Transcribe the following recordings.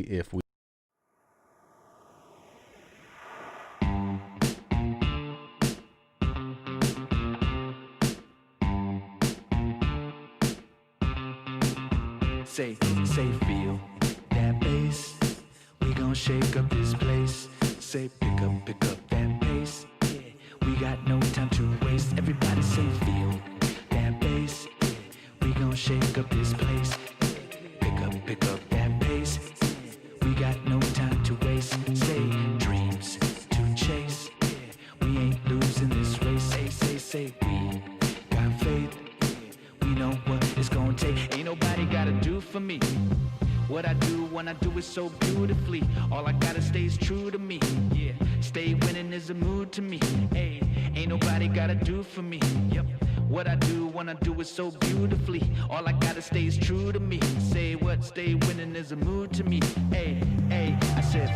if we say, feel that bass. We gon' shake up this place. Say, pick up that pace. Yeah, we got no time to waste. Everybody say, feel that bass. Yeah, we gon' shake up this place. Pick up that pace. Yeah, we got no time to waste. Say, dreams to chase. Yeah, we ain't losing this race. Say, we got faith. We know what it's gonna take. Ain't nobody gotta do for me what I do when I do it so beautifully. All I gotta stay is true to me. Yeah, stay winning is a mood to me. Hey, ain't nobody gotta do for me. Yep, what I do when I do it so beautifully. All I gotta stay is true to me. Say what? Stay winning is a mood to me. Hey, I said.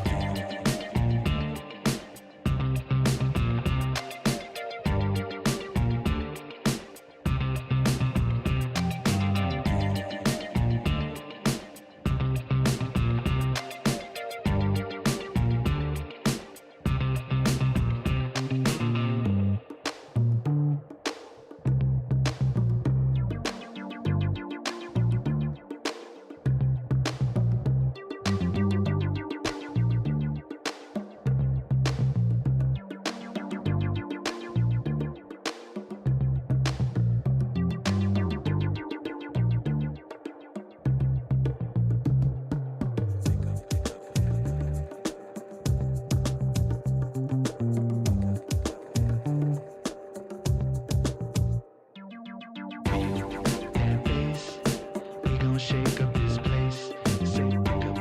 Shake up this place. Say, pick up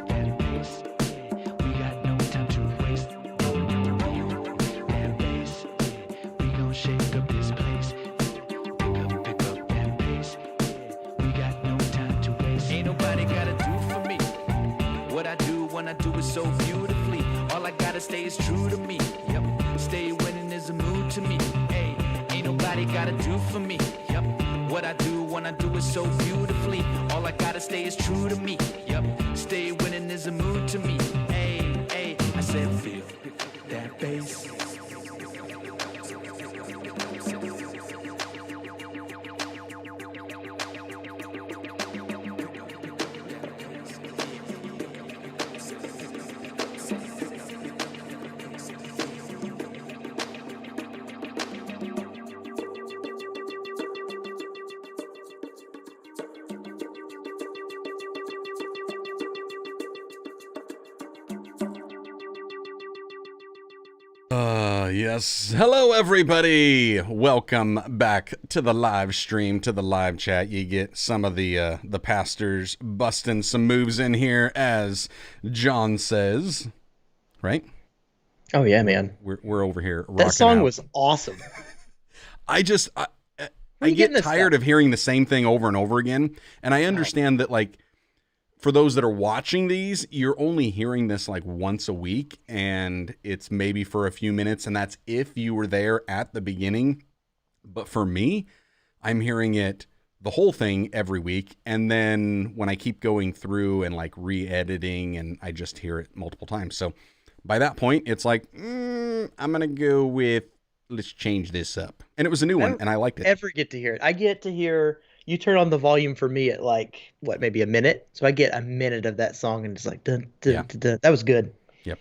that pace. Yeah, we got no time to waste. That bass. Yeah, we gon' shake up this place. Pick up that pace. Yeah, we got no time to waste. Ain't nobody gotta do for me what I do when I do it so beautifully. All I gotta stay is true to me. Yep, stay winning is a mood to me. Hey, ain't nobody gotta do for me. Yep, what I do when I do it so beautifully. All I gotta stay is true to me. Yep, stay winning is a mood to me. Hey, I said feel that bass. Yes. Hello, everybody. Welcome back to the live stream, to the live chat. You get some of the pastors busting some moves in here, as John says, right? Oh yeah, man. We're over here rocking That song out. was awesome. I get tired of hearing the same thing over and over again, and I understand that, like, for those that are watching these, you're only hearing this like once a week, and it's maybe for a few minutes, and that's if you were there at the beginning. But for me, I'm hearing it, the whole thing, every week, and then when I keep going through and like re-editing, and I just hear it multiple times. So by that point, it's like, I'm going to go with, let's change this up. And it was a new one, and I liked it. Ever get to hear it. I get to hear, you turn on the volume for me at like, what, maybe a minute? So I get a minute of that song, and it's like, dun, dun, dun, dun. That was good. Yep.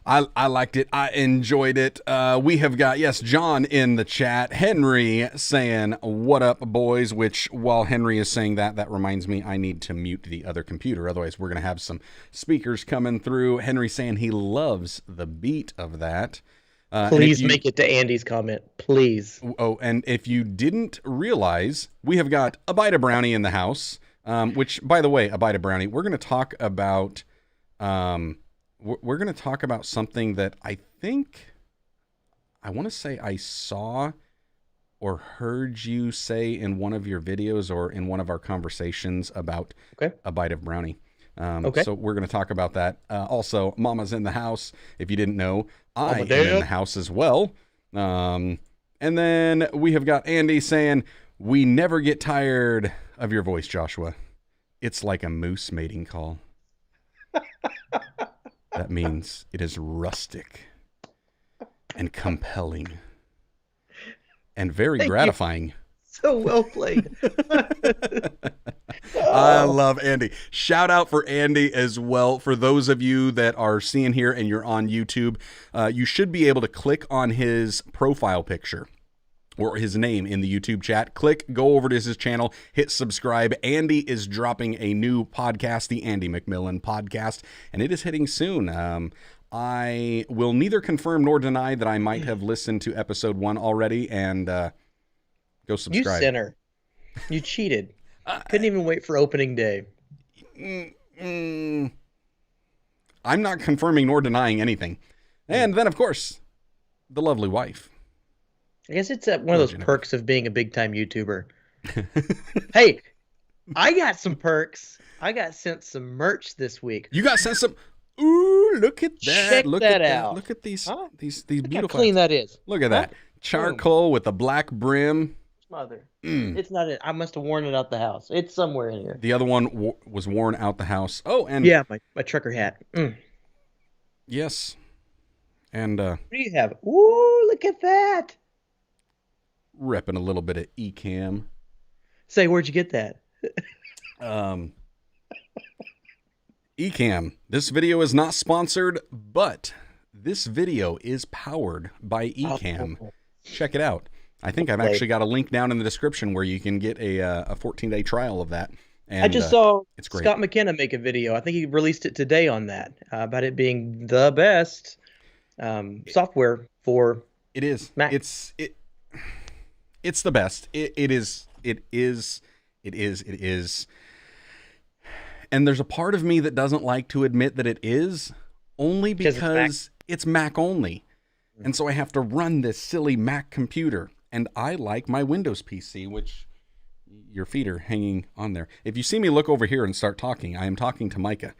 I liked it. I enjoyed it. We have got, yes, John in the chat. Henry saying, what up, boys? Which, while Henry is saying that, that reminds me I need to mute the other computer. Otherwise, we're going to have some speakers coming through. Henry saying he loves the beat of that. Please make it to Andy's comment, please. Oh, and if you didn't realize, we have got a bite of brownie in the house, which, by the way, a bite of brownie, we're going to talk about, we're going to talk about something that I think, I want to say I saw or heard you say in one of your videos or in one of our conversations about a bite of brownie. So we're going to talk about that. Also, Mama's in the house. If you didn't know, I am in the house as well. And then we have got Andy saying, we never get tired of your voice, Joshua. It's like a moose mating call. That means it is rustic and compelling and very Thank you. gratifying. So well played. I love Andy. Shout out for Andy as well. For those of you that are seeing here and you're on YouTube, you should be able to click on his profile picture or his name in the YouTube chat. Go over to his channel, hit subscribe. Andy is dropping a new podcast, the Andy McMillan Podcast, and it is hitting soon. I will neither confirm nor deny that I might have listened to episode 1 already, and go subscribe. You sinner. You cheated. Couldn't even wait for opening day. I'm not confirming nor denying anything. And then, of course, the lovely wife. I guess it's one of those perks of being a big-time YouTuber. Hey, I got some perks. I got sent some merch this week. You got sent some... Ooh, look at that. Check look that at out. That. Look at these Look beautiful... how clean that is. Look at that. Charcoal with a black brim. Mother. It's not it. I must have worn it out the house. It's somewhere in here. The other one was worn out the house. Oh, and... Yeah, my trucker hat. Yes. And... What do you have? Ooh, look at that. Repping a little bit of Ecamm. Say, where'd you get that? Ecamm. This video is not sponsored, but this video is powered by Ecamm. Check it out. I think I've actually got a link down in the description where you can get a 14-day trial of that. And, I just saw it's great. Scott McKenna make a video. I think he released it today on that about it being the best software for it is Mac. It's the best. It is. And there's a part of me that doesn't like to admit that it is, only because it's Mac only. And so I have to run this silly Mac computer. And I like my Windows PC, which your feet are hanging on there. If you see me look over here and start talking, I am talking to Micah.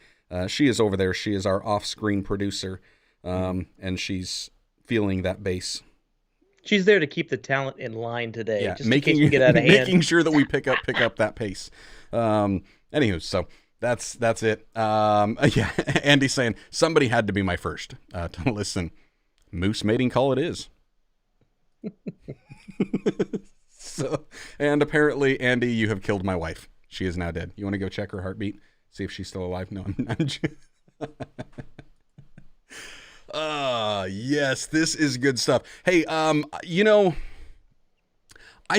She is over there. She is our off-screen producer, and she's feeling that bass. She's there to keep the talent in line today. Yeah, just in case we get out of hand. Making sure that we pick up that pace. Anywho, so that's it. Yeah, Andy's saying somebody had to be my first to listen. Moose mating call it is. So, and apparently, Andy, you have killed my wife. She is now dead. You want to go check her heartbeat? See if she's still alive? No, I'm yes, this is good stuff. Hey, I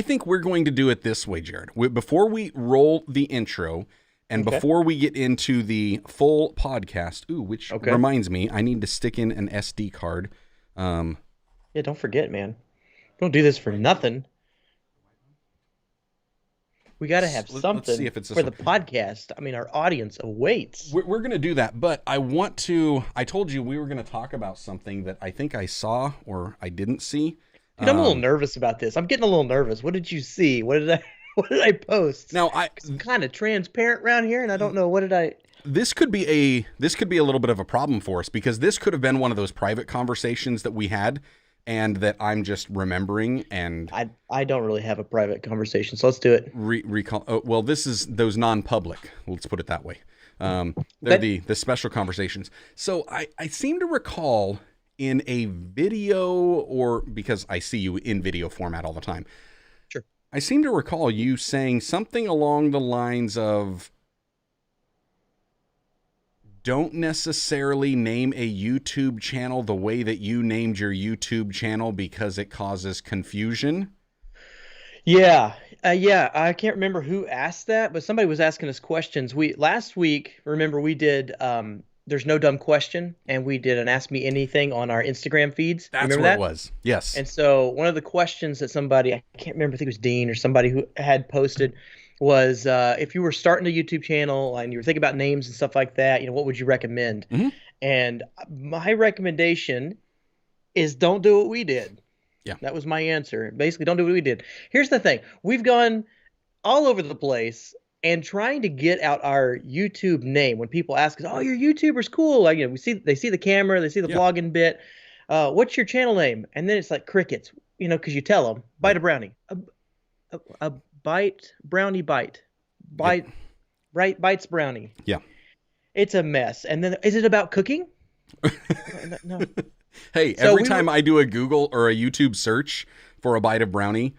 think we're going to do it this way, Jared. Before we roll the intro and before we get into the full podcast, which reminds me, I need to stick in an SD card. Yeah, don't forget, man. Don't do this for nothing. We got to have something see if it's for the podcast. I mean, our audience awaits. We're going to do that, but I told you we were going to talk about something that I think I saw or I didn't see. Dude, I'm a little nervous about this. I'm getting a little nervous. What did you see? What did I post? Now, I'm kind of transparent around here, and I don't know what did I... This could be a little bit of a problem for us because this could have been one of those private conversations that we had and that I'm just remembering. And I don't really have a private conversation, so let's do it. Recall. Oh, well, this is those non-public. Let's put it that way. They're the special conversations. So I seem to recall in a video, or because I see you in video format all the time. Sure. I seem to recall you saying something along the lines of, don't necessarily name a YouTube channel the way that you named your YouTube channel because it causes confusion. Yeah. I can't remember who asked that, but somebody was asking us questions. Last week, remember we did There's No Dumb Question, and we did an Ask Me Anything on our Instagram feeds. That's what it was. Yes. And so one of the questions that somebody, I can't remember, I think it was Dean or somebody who had posted was if you were starting a YouTube channel and you were thinking about names and stuff like that, what would you recommend? Mm-hmm. And my recommendation is don't do what we did. Yeah. That was my answer. Basically, don't do what we did. Here's the thing. We've gone all over the place and trying to get out our YouTube name. When people ask us, oh, your YouTuber's cool. Like, they see the camera, they see the vlogging bit. What's your channel name? And then it's like crickets, because you tell them, bite a brownie. A bite, brownie bite. Bite, right, bites brownie. Yeah. It's a mess. And then, is it about cooking? No. Hey, So every we time were, I do a Google or a YouTube search for a bite of brownie,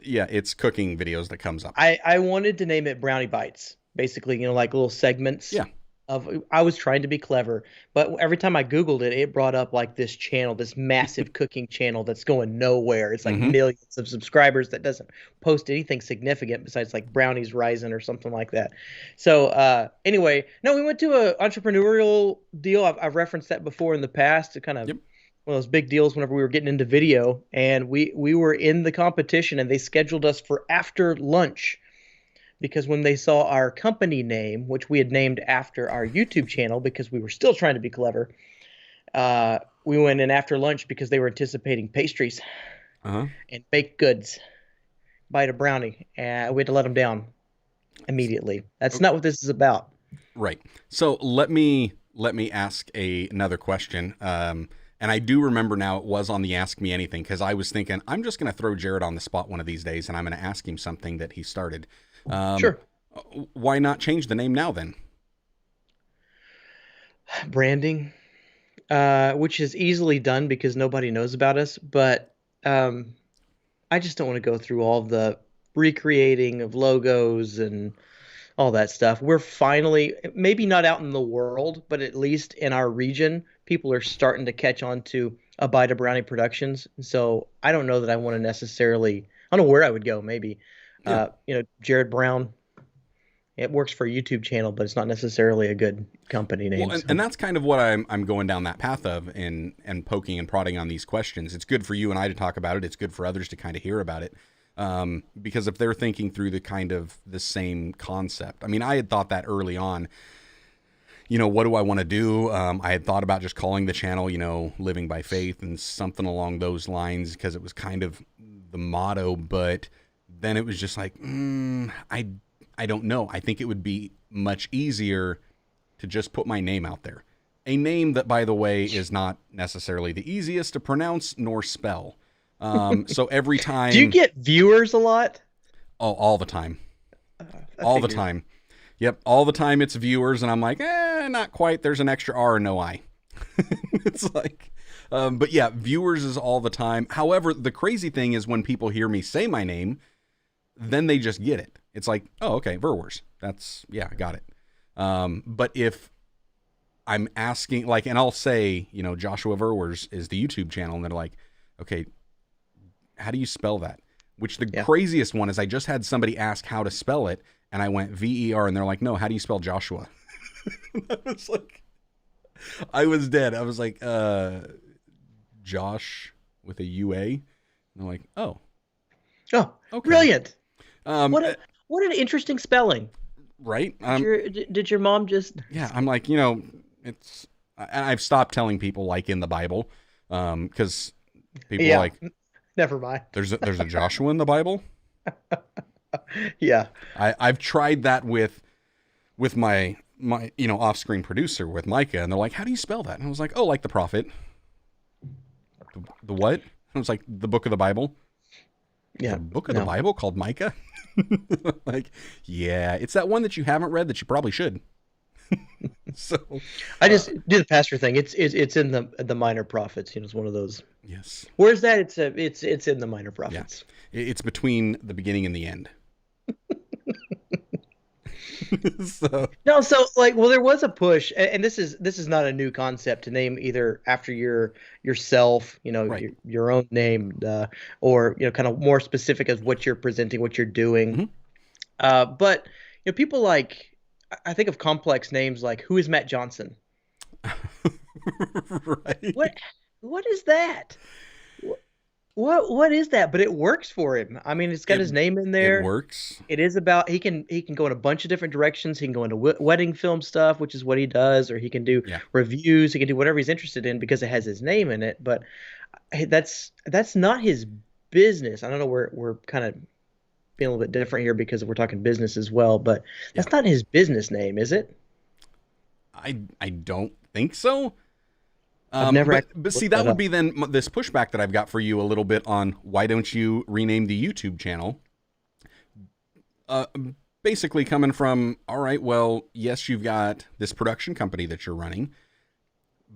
yeah, it's cooking videos that comes up. I wanted to name it Brownie Bites, basically, like little segments Yeah. of. I was trying to be clever, but every time I Googled it, it brought up like this channel, this massive cooking channel that's going nowhere. It's like Mm-hmm. millions of subscribers that doesn't post anything significant besides like Brownies Rising or something like that. So anyway, no, we went to a entrepreneurial deal. I've referenced that before in the past to kind of Yep. one of those big deals whenever we were getting into video, and we were in the competition, and they scheduled us for after lunch because when they saw our company name, which we had named after our YouTube channel because we were still trying to be clever, we went in after lunch because they were anticipating pastries Uh-huh. and baked goods, bite a brownie, and we had to let them down immediately. That's not what this is about. Right. So let me ask another question. And I do remember now it was on the Ask Me Anything because I was thinking I'm just going to throw Jared on the spot one of these days and I'm going to ask him something that he started. Um, Sure. why not change the name now then? Branding, which is easily done because nobody knows about us, but um, I just don't want to go through all the recreating of logos and all that stuff. We're finally, maybe not out in the world, but at least in our region, people are starting to catch on to Abida Brownie Productions. So I don't know that I want to necessarily, I don't know where I would go, maybe. Yeah. Jared Brown, it works for a YouTube channel, but it's not necessarily a good company Well, name. and that's kind of what I'm going down that path of and poking and prodding on these questions. It's good for you and I to talk about it. It's good for others to kind of hear about it. Because if they're thinking through the same concept, I mean, I had thought that early on, what do I want to do? I had thought about just calling the channel, Living by Faith and something along those lines because it was kind of the motto. But then it was just like, I don't know. I think it would be much easier to just put my name out there. A name that, by the way, is not necessarily the easiest to pronounce nor spell. So every time. Do you get viewers a lot? Oh, all the time. I All the figured. time. Yep, all the time it's viewers, and I'm like, not quite. There's an extra R and no I. It's like, but yeah, viewers is all the time. However, the crazy thing is when people hear me say my name, then they just get it. It's like, oh, okay, Verwers. I got it. But if I'm asking, like, and I'll say, Joshua Verwers is the YouTube channel, and they're like, okay, how do you spell that? Which the Yeah. craziest one is I just had somebody ask how to spell it, and I went VER, and they're like, no, how do you spell Joshua? I was like, I was dead. I was like, Josh with a UA. And they're like, oh, Oh, okay. brilliant. Um, What a, what an interesting spelling. right? Did your mom just Yeah, I'm like, it's, and I've stopped telling people like in the Bible, because people are Yeah. like, Never mind. there's a Joshua in the Bible. Yeah. I've tried that with my off-screen producer with Micah, and they're like, how do you spell that? And I was like, oh, like the prophet. The what? I was like, the book of the Bible. Yeah. The book of the No. Bible called Micah. Like, yeah, it's that one that you haven't read that you probably should. So I just do the pastor thing. It's in the minor prophets. It's one of those. yes, Where's that? It's in the minor prophets. it's between the beginning and the end. So No, so like, well, there was a push, and this is not a new concept to name either after yourself, Right. your own name, or kind of more specific as what you're presenting, what you're doing. Mhm. But people like I think of complex names like who is Matt Johnson? right. What is that? What is that? But it works for him. I mean, it's got his name in It there. works. It is about he can go in a bunch of different directions. He can go into wedding film stuff, which is what he does, or he can do Yeah. reviews. He can do whatever he's interested in because it has his name in it. But that's not his business. I don't know. We're kind of being a little bit different here because we're talking business as well. But that's not his business name, is it? I don't think so. I've never but actually see, looked that that would up. be then this pushback that I've got for you a little bit on why don't you rename the YouTube channel? Basically coming from, all right, well, yes, you've got this production company that you're running.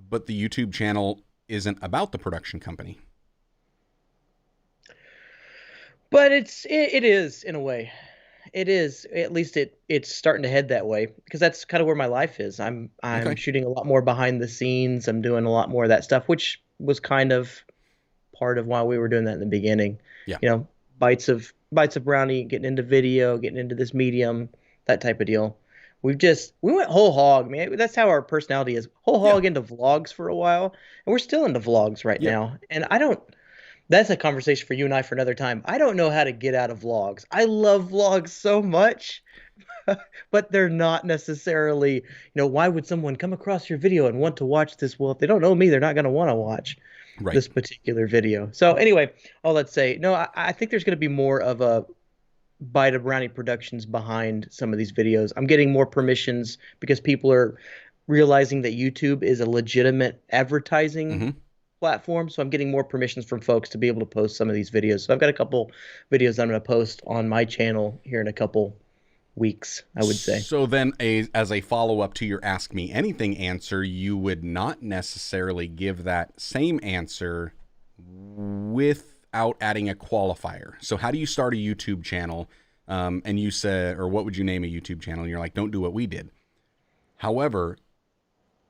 but the YouTube channel isn't about the production company. But it is in a way. It is. At least it's starting to head that way because that's kind of where my life is. I'm Okay. shooting a lot more behind the scenes. I'm doing a lot more of that stuff, which was kind of part of why we were doing that in the beginning. Yeah. You know, bites of brownie, getting into video, getting into this medium, that type of deal. We went whole hog, man. That's how our personality is. Whole Yeah. hog into vlogs for a while, and we're still into vlogs right Yep. now. And I don't. That's a conversation for you and I for another time. I don't know how to get out of vlogs. I love vlogs so much, but they're not necessarily, why would someone come across your video and want to watch this? Well, if they don't know me, they're not going to want to watch Right. this particular video. So anyway, all that say, no, I think there's going to be more of a Bite of Brownie Productions behind some of these videos. I'm getting more permissions because people are realizing that YouTube is a legitimate advertising Mm-hmm. platform. So I'm getting more permissions from folks to be able to post some of these videos. So I've got a couple videos I'm going to post on my channel here in a couple weeks, I would say. So then, as a follow-up to your Ask Me Anything answer, you would not necessarily give that same answer without adding a qualifier. So how do you start a YouTube channel? And you said, or what would you name a YouTube channel? And you're like, don't do what we did. However,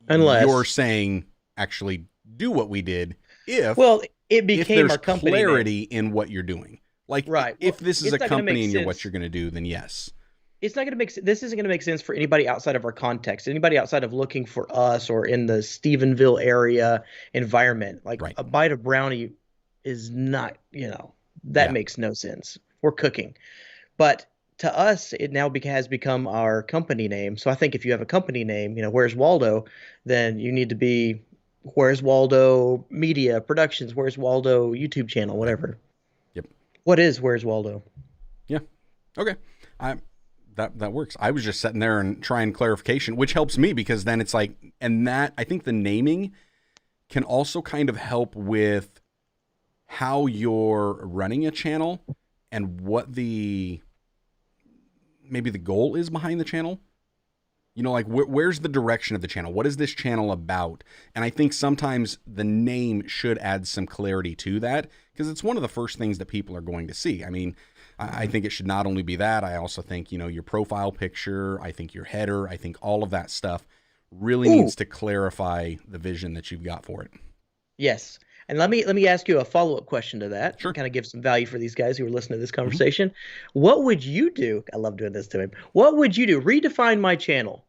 Unless you're saying actually do what we did if well, it if became there's our company name. clarity in what you're doing. Like Right. if Well, this is it's a not gonna make company and you're sense. what you're going to do, then yes. It's not going to make this isn't going to make sense for anybody outside of our context. Anybody outside of looking for us or in the Stephenville area environment. Like Right. a bite of brownie is not, that Yeah. makes no sense. We're cooking. But to us, it now has become our company name. So I think if you have a company name, Where's Waldo, then you need to be Where's Waldo Media Productions, Where's Waldo YouTube channel, whatever. Yep. What is Where's Waldo? Yeah. Okay. That works. I was just sitting there and trying clarification, which helps me because then it's like, and that I think the naming can also kind of help with how you're running a channel and what maybe the goal is behind the channel. Like where's the direction of the channel? What is this channel about? And I think sometimes the name should add some clarity to that because it's one of the first things that people are going to see. I mean, I think it should not only be that. I also think, your profile picture, I think your header, I think all of that stuff really needs to clarify the vision that you've got for it. Yes. And let me ask you a follow-up question to that. Sure. Kind of give some value for these guys who are listening to this conversation. What would you do? I love doing this to him. What would you do? Redefine my channel.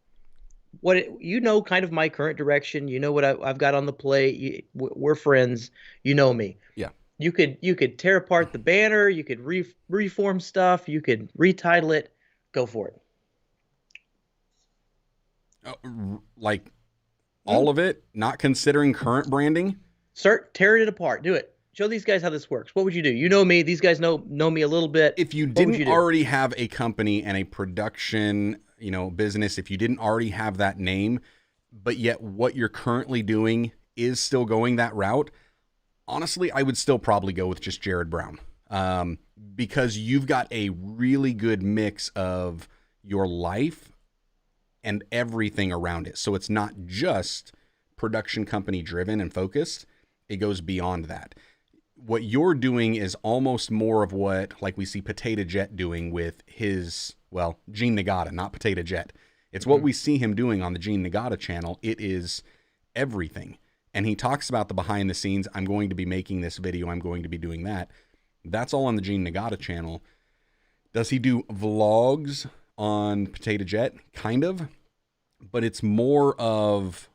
Kind of my current direction. You know what I've got on the plate. We're friends. You know me. Yeah. You could tear apart the banner. You could reform stuff. You could retitle it. Go for it. Like all of it, not considering current branding. Start tearing it apart. Do it. Show these guys how this works. What would you do? You know me. These guys know me a little bit. If you What would didn't you do? already have a company and a production, business, if you didn't already have that name, but yet what you're currently doing is still going that route, honestly, I would still probably go with just Jared Brown. Because you've got a really good mix of your life and everything around it. So it's not just production company driven and focused. It goes beyond that. What you're doing is almost more of what like we see Potato Jet doing with his, Gene Nagata, not Potato Jet. It's what we see him doing on the Gene Nagata channel. It is everything. And he talks about the behind the scenes. I'm going to be making this video. I'm going to be doing that. That's all on the Gene Nagata channel. Does he do vlogs on Potato Jet? Kind of. But it's more of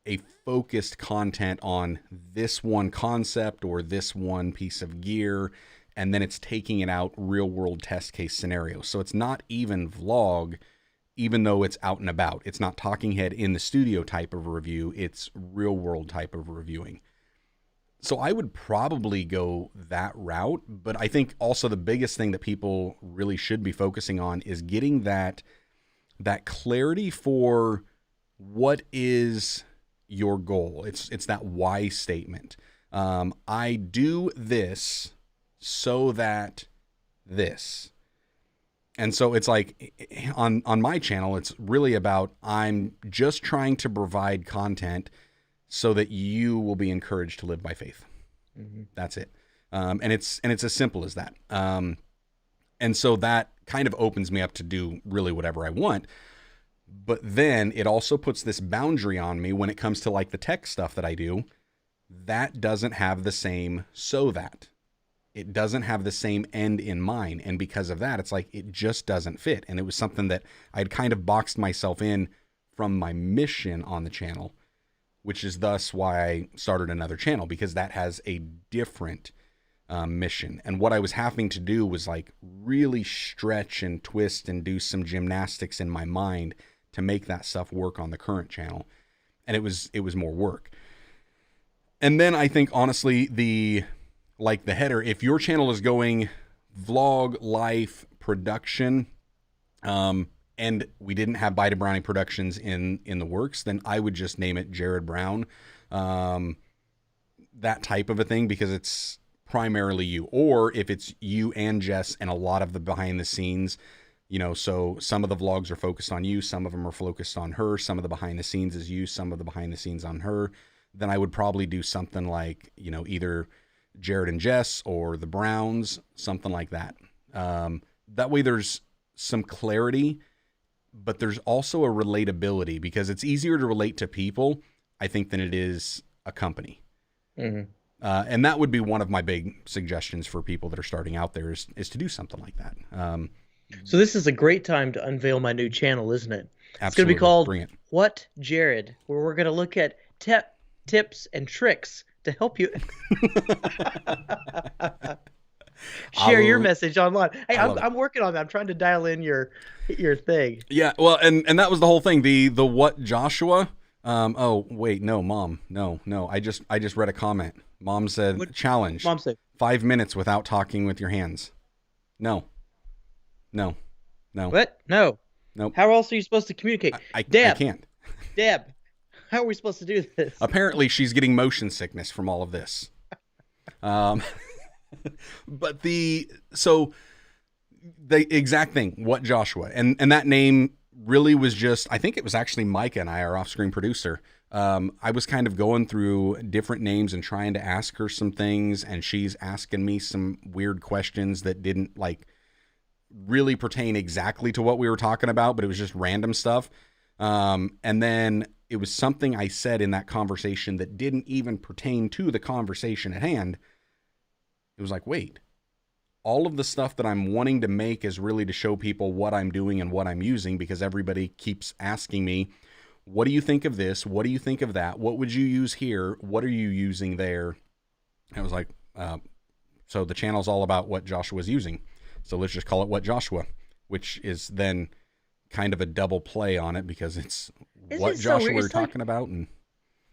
a focused content on this one concept or this one piece of gear, and then it's taking it out real world test case scenarios. So it's not even vlog, even though it's out and about. It's not talking head in the studio type of review. It's real world type of reviewing. So I would probably go that route, but I think also the biggest thing that people really should be focusing on is getting that clarity for what is your goal. It's that why statement. I do this so that this. And so it's like on my channel, it's really about I'm just trying to provide content so that you will be encouraged to live by faith. That's it. And it's as simple as that. And so that kind of opens me up to do really whatever I want. But then it also puts this boundary on me when it comes to like the tech stuff that I do. That doesn't have the same it doesn't have the same end in mind. And because of that, it's like, it just doesn't fit. And it was something that I'd kind of boxed myself in from my mission on the channel, which is thus why I started another channel, because that has a different mission. And what I was having to do was like really stretch and twist and do some gymnastics in my mind to make that stuff work on the current channel. And it was more work. And then I think honestly, the header, if your channel is going vlog, life, production, and we didn't have Bida Brownie Productions in the works, then I would just name it Jared Brown, that type of a thing, because it's primarily you. Or if it's you and Jess and a lot of the behind the scenes, so some of the vlogs are focused on you, some of them are focused on her, some of the behind the scenes is you, some of the behind the scenes on her, then I would probably do something like, either Jared and Jess or the Browns, something like that. That way there's some clarity, but there's also a relatability, because it's easier to relate to people, I think, than it is a company. And that would be one of my big suggestions for people that are starting out there is to do something like that. So this is a great time to unveil my new channel, isn't it? Absolutely. It's going to be called Bring it. What Jared, where we're going to look at tips and tricks to help you share your message online. Hey, I'm working on that. I'm trying to dial in your thing. Yeah, well, and that was the whole thing. The what Joshua? Oh wait, no, Mom, no. I just read a comment. Mom said challenge. Mom said 5 minutes without talking with your hands. No. What? No. Nope. How else are you supposed to communicate? I Deb, can't. Deb, how are we supposed to do this? Apparently, she's getting motion sickness from all of this. But the exact thing, what Joshua, and that name really was just, I think it was actually Micah and I, our off-screen producer. I was kind of going through different names and trying to ask her some things, and she's asking me some weird questions that didn't really pertain exactly to what we were talking about, but it was just random stuff. And then it was something I said in that conversation that didn't even pertain to the conversation at hand. It was like, wait, all of the stuff that I'm wanting to make is really to show people what I'm doing and what I'm using, because everybody keeps asking me, what do you think of this? What do you think of that? What would you use here? What are you using there? And I was like, so the channel's all about what Joshua's using. So let's just call it What Joshua, which is then kind of a double play on it, because it's what Joshua we're talking about. And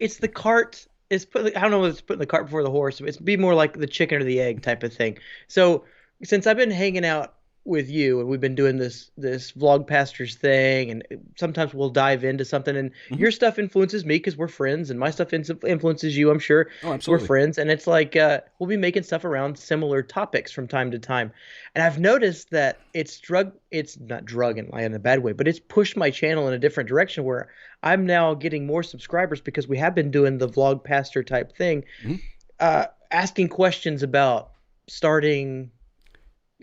it's the cart. I don't know whether it's putting the cart before the horse. It's be more like the chicken or the egg type of thing. So since I've been hanging out with you and we've been doing this vlog pastors thing, and sometimes we'll dive into something, and your stuff influences me because we're friends, and my stuff influences you, I'm sure. Oh, absolutely. We're friends, and it's like we'll be making stuff around similar topics from time to time. And I've noticed that it's not drug in a bad way, but it's pushed my channel in a different direction where I'm now getting more subscribers because we have been doing the vlog pastor type thing, asking questions about starting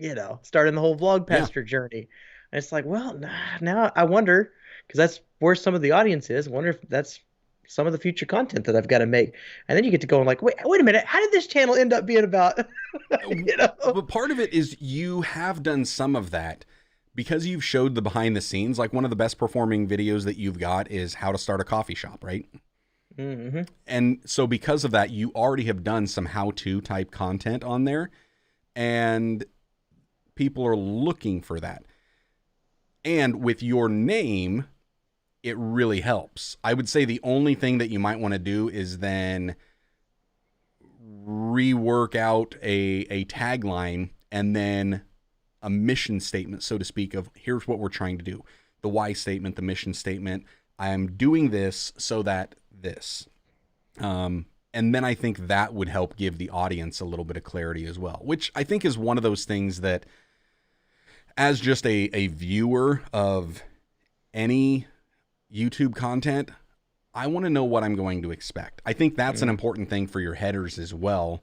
the whole vlog pastor journey. And it's like, well, now I wonder, because that's where some of the audience is. I wonder if that's some of the future content that I've got to make. And then you get to go and like, wait a minute, how did this channel end up being about, But part of it is you have done some of that because you've showed the behind the scenes. Like one of the best performing videos that you've got is how to start a coffee shop, right? Mm-hmm. And so because of that, you already have done some how-to type content on there, and people are looking for that. And with your name, it really helps. I would say the only thing that you might want to do is then rework out a tagline and then a mission statement, so to speak, of here's what we're trying to do. The why statement, the mission statement. I am doing this so that this. And then I think that would help give the audience a little bit of clarity as well, which I think is one of those things that, as just a viewer of any YouTube content, I want to know what I'm going to expect. I think that's an important thing for your headers as well,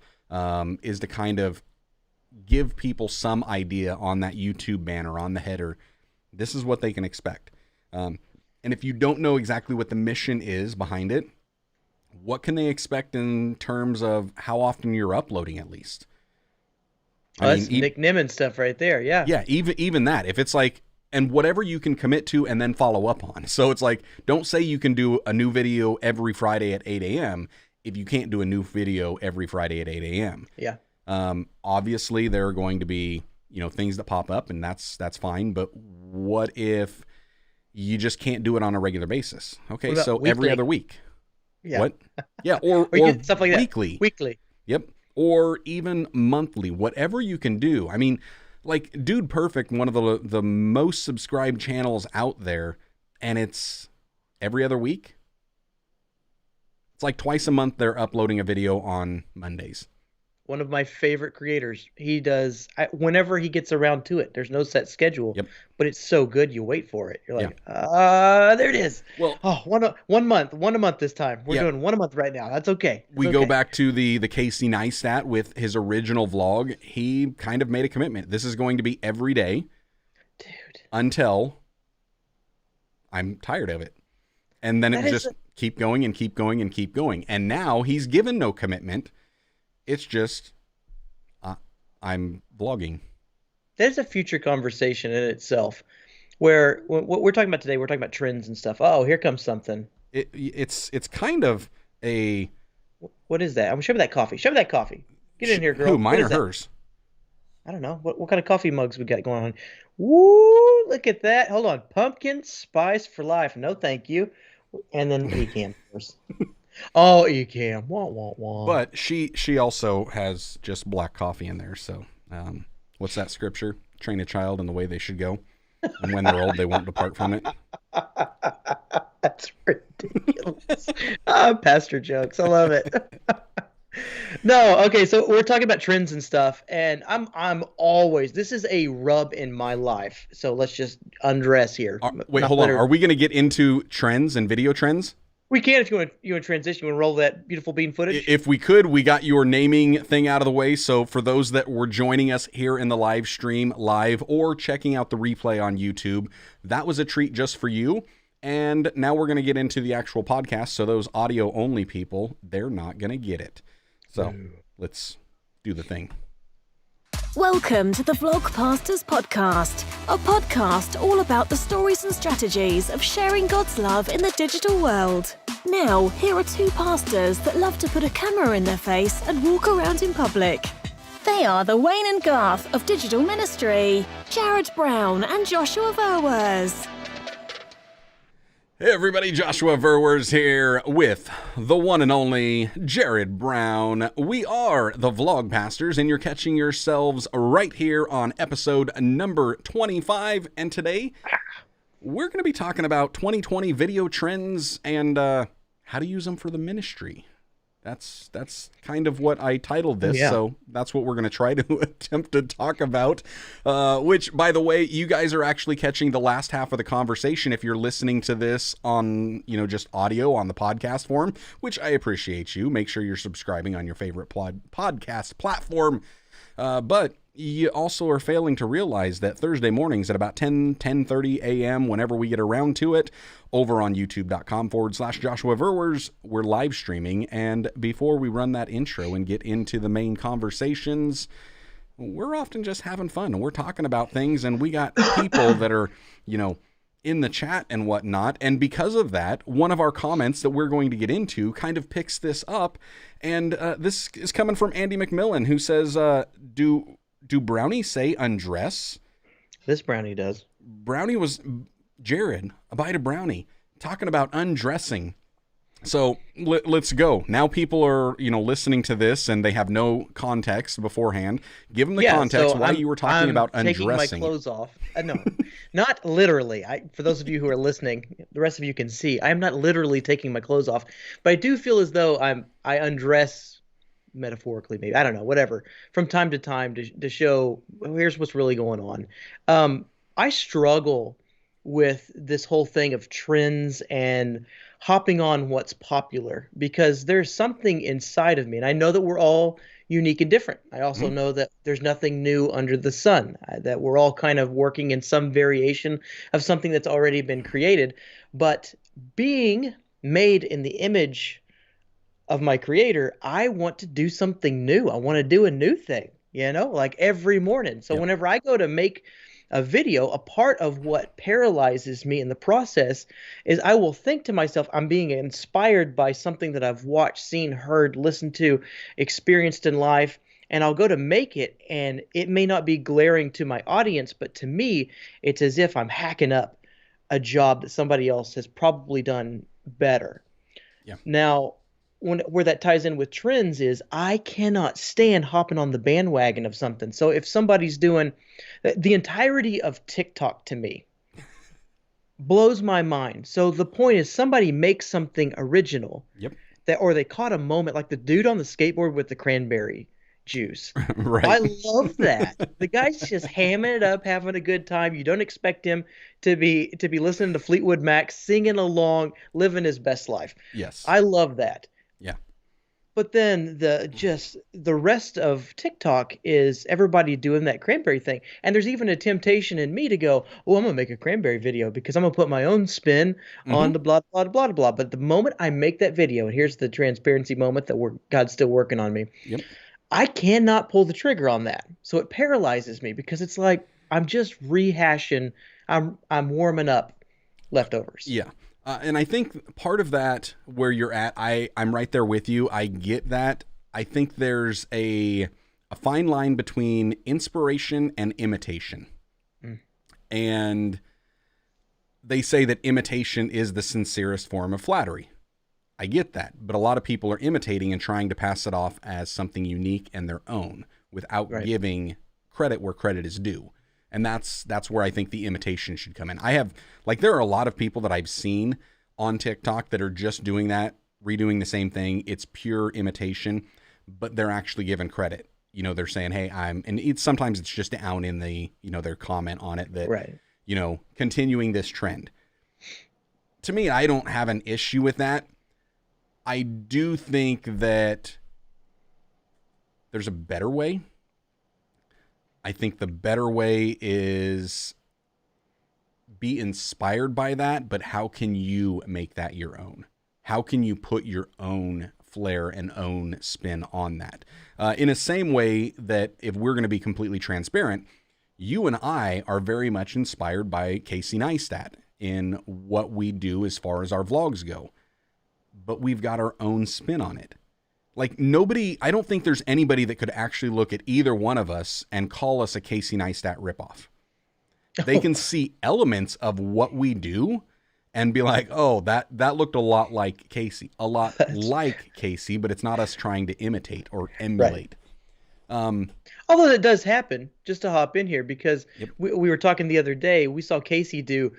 is to kind of give people some idea on that YouTube banner, on the header. This is what they can expect. And if you don't know exactly what the mission is behind it, what can they expect in terms of how often you're uploading at least? That's Nick Nimmon stuff right there. Yeah. Yeah, even that. If it's like, and whatever you can commit to and then follow up on. So it's like, don't say you can do a new video every Friday at 8 a.m. if you can't do a new video every Friday at 8 a.m. Yeah. Obviously, there are going to be, things that pop up, and that's fine. But what if you just can't do it on a regular basis? Okay, so weekly? Every other week. Yeah. What? Yeah, or stuff like weekly. That. Weekly. Yep. Or even monthly, whatever you can do. I mean, like Dude Perfect, one of the most subscribed channels out there, and it's every other week. It's like twice a month they're uploading a video on Mondays. One of my favorite creators. He does whenever he gets around to it. There's no set schedule, yep. But it's so good you wait for it. You're like, there it is. Well, one a month this time. We're doing one a month right now. That's okay. We go back to the Casey Neistat with his original vlog. He kind of made a commitment. This is going to be every day, dude, until I'm tired of it, and then it just keep going and keep going and keep going. And now he's given no commitment. It's just, I'm vlogging. There's a future conversation in itself where what we're talking about today, we're talking about trends and stuff. Oh, here comes something. It's kind of a... What is that? Show me that coffee. Show me that coffee. Get in here, girl. Who, mine or hers? I don't know. What kind of coffee mugs we got going on? Woo, look at that. Hold on. Pumpkin spice for life. No, thank you. And then Ecam, of course. Oh, Ecam. Wah, wah, wah. But she also has just black coffee in there. So what's that scripture? Train a child in the way they should go. And when they're old, they won't depart from it. That's ridiculous. Pastor jokes. I love it. No, okay, so we're talking about trends and stuff, and I'm always, this is a rub in my life. So let's just undress here. Wait, hold on. Are we going to get into trends and video trends? We can if you want to transition. You want to roll that beautiful bean footage? If we could, we got your naming thing out of the way. So for those that were joining us here in the live stream, live, or checking out the replay on YouTube, that was a treat just for you. And now we're going to get into the actual podcast. So those audio only people, they're not going to get it. So let's do the thing. Welcome to the Vlogpastors Podcast, a podcast all about the stories and strategies of sharing God's love in the digital world. Now, here are two pastors that love to put a camera in their face and walk around in public. They are the Wayne and Garth of digital ministry, Jarrod Brown and Joshua Verwers. Hey everybody, Joshua Verwers here with the one and only Jarrod Brown. We are the Vlogpastors, and you're catching yourselves right here on episode number 25. And today, we're going to be talking about 2020 video trends and how to use them for the ministry. That's kind of what I titled this, so that's what we're going to try to attempt to talk about, which, by the way, you guys are actually catching the last half of the conversation if you're listening to this on, just audio on the podcast form, which I appreciate you. Make sure you're subscribing on your favorite podcast platform, but you also are failing to realize that Thursday mornings at about 10:30 a.m., whenever we get around to it, over on youtube.com/Joshua Verwers, we're live streaming. And before we run that intro and get into the main conversations, we're often just having fun and we're talking about things, and we got people that are, in the chat and whatnot. And because of that, one of our comments that we're going to get into kind of picks this up. And this is coming from Andy McMillan, who says, do brownies say undress? This brownie does. Brownie was Jarrod, a bite of brownie, talking about undressing. So let's go. Now people are, listening to this and they have no context beforehand. Give them the context so why you were talking about undressing. I'm taking my clothes off. No, not literally. For those of you who are listening, the rest of you can see. I am not literally taking my clothes off, but I do feel as though I undress metaphorically, maybe, I don't know, whatever, from time to time to show here's what's really going on. I struggle with this whole thing of trends and hopping on what's popular because there's something inside of me. And I know that we're all unique and different. I also know that there's nothing new under the sun, that we're all kind of working in some variation of something that's already been created. But being made in the image of my creator, I want to do something new. I want to do a new thing, like every morning. So Yep. whenever I go to make a video, a part of what paralyzes me in the process is I will think to myself, I'm being inspired by something that I've watched, seen, heard, listened to, experienced in life, and I'll go to make it, and it may not be glaring to my audience, but to me, it's as if I'm hacking up a job that somebody else has probably done better. Yeah. Now, where that ties in with trends is I cannot stand hopping on the bandwagon of something. So if somebody's doing the entirety of TikTok to me blows my mind. So the point is somebody makes something original Yep. or they caught a moment like the dude on the skateboard with the cranberry juice. Right. I love that. The guy's just hamming it up, having a good time. You don't expect him to be listening to Fleetwood Mac, singing along, living his best life. Yes. I love that. Yeah. But then the rest of TikTok is everybody doing that cranberry thing. And there's even a temptation in me to go, oh, I'm going to make a cranberry video because I'm going to put my own spin on the blah, blah, blah, blah. But the moment I make that video, and here's the transparency moment that God's still working on me. Yep. I cannot pull the trigger on that. So it paralyzes me because it's like I'm just rehashing. I'm warming up leftovers. Yeah. And I think part of that where you're at, I'm right there with you. I get that. I think there's a fine line between inspiration and imitation. And they say that imitation is the sincerest form of flattery. I get that. But a lot of people are imitating and trying to pass it off as something unique and their own without giving credit where credit is due. And that's where I think the imitation should come in. There are a lot of people that I've seen on TikTok that are just doing that, redoing the same thing. It's pure imitation, but they're actually giving credit. They're saying, hey, sometimes it's just down in the, their comment on it that, continuing this trend. To me, I don't have an issue with that. I do think that there's a better way. I think the better way is be inspired by that, but how can you make that your own? How can you put your own flair and own spin on that? In the same way that if we're going to be completely transparent, you and I are very much inspired by Casey Neistat in what we do as far as our vlogs go, but we've got our own spin on it. Like I don't think there's anybody that could actually look at either one of us and call us a Casey Neistat ripoff. They can see elements of what we do and be like, oh, that looked a lot like Casey, like Casey, but it's not us trying to imitate or emulate. Right. Although it does happen, just to hop in here, because we were talking the other day, we saw Casey do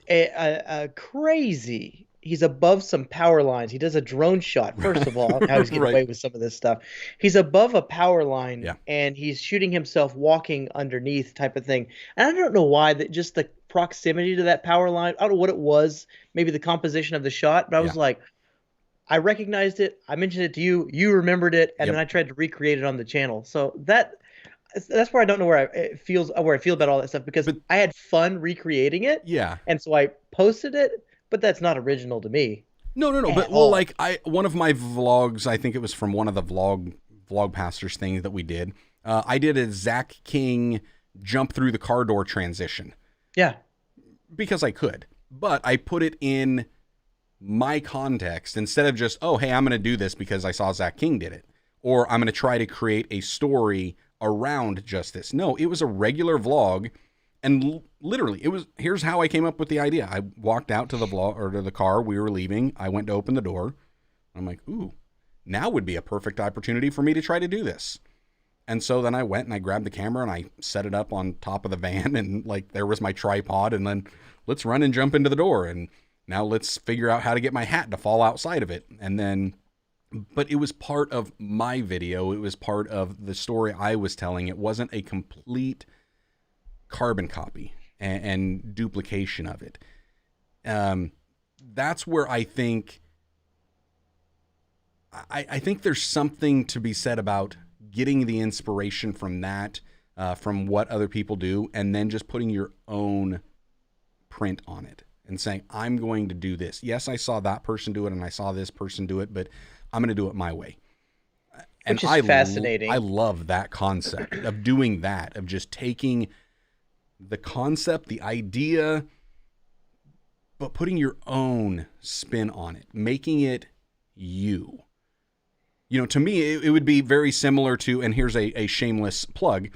a crazy. He's above some power lines. He does a drone shot. First of all, how he's getting away with some of this stuff. He's above a power line and he's shooting himself walking underneath type of thing. And I don't know why, that just the proximity to that power line, I don't know what it was, maybe the composition of the shot, but I was like, I recognized it. I mentioned it to you. You remembered it. And then I tried to recreate it on the channel. So that's where I don't know where I feel about all that stuff, because I had fun recreating it. Yeah. And so I posted it. But that's not original to me. No. But one of my vlogs, I think it was from one of the vlog pastors things that we did. I did a Zach King jump through the car door transition. Yeah. Because I could, but I put it in my context instead of just, oh, hey, I'm going to do this because I saw Zach King did it, or I'm going to try to create a story around just this. No, it was a regular vlog. And literally, here's how I came up with the idea. I walked out to the car. We were leaving. I went to open the door. I'm like, ooh, now would be a perfect opportunity for me to try to do this. And so then I went and I grabbed the camera and I set it up on top of the van, and there was my tripod, and then let's run and jump into the door. And now let's figure out how to get my hat to fall outside of it. But it was part of my video. It was part of the story I was telling. It wasn't a complete carbon copy and duplication of it. that's where I think there's something to be said about getting the inspiration from that, from what other people do, and then just putting your own print on it and saying, I'm going to do this. Yes, I saw that person do it and I saw this person do it, but I'm going to do it my way. And Which is fascinating. I love that concept of doing that, of just taking the concept, the idea, but putting your own spin on it, making it you. You know, to me, it would be very similar to, and here's a shameless plug,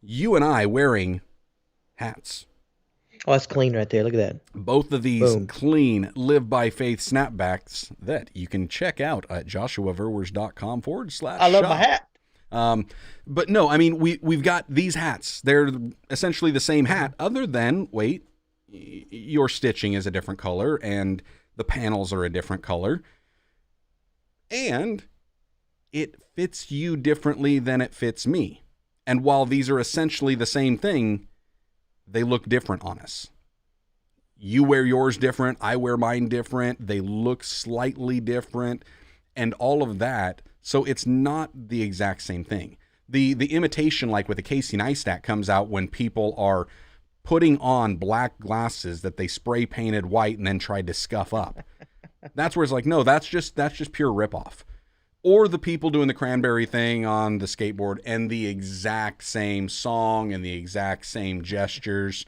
you and I wearing hats. Oh, that's clean right there. Look at that. Both of these Boom. clean Live by Faith snapbacks that you can check out at joshuaverwers.com/shop. I love my hat. But no, I mean, we've got these hats. They're essentially the same hat, other than, your stitching is a different color and the panels are a different color. And it fits you differently than it fits me. And while these are essentially the same thing, they look different on us. You wear yours different. I wear mine different. They look slightly different and all of that. So it's not the exact same thing. The imitation, like with the Casey Neistat, comes out when people are putting on black glasses that they spray painted white and then tried to scuff up. That's where it's like, no, that's just pure ripoff. Or the people doing the cranberry thing on the skateboard and the exact same song and the exact same gestures.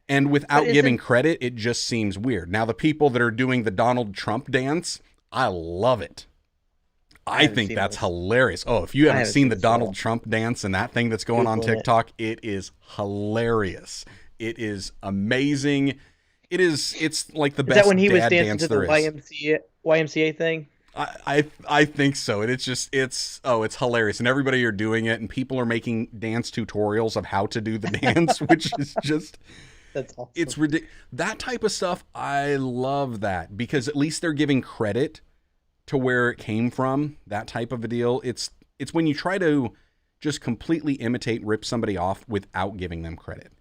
And without giving credit, it just seems weird. Now, the people that are doing the Donald Trump dance, I love it. I think that's hilarious. Oh, if you haven't seen the Donald Trump dance and that thing that's going on TikTok, it is hilarious. It is amazing. It's like the best dad dance there is. Is that when he was dancing to the YMCA thing? I think so. And it's hilarious. And everybody are doing it and people are making dance tutorials of how to do the dance, which is just, that's awesome. It's ridiculous. That type of stuff, I love that because at least they're giving credit to where it came from, that type of a deal. It's when you try to just completely imitate, rip somebody off without giving them credit.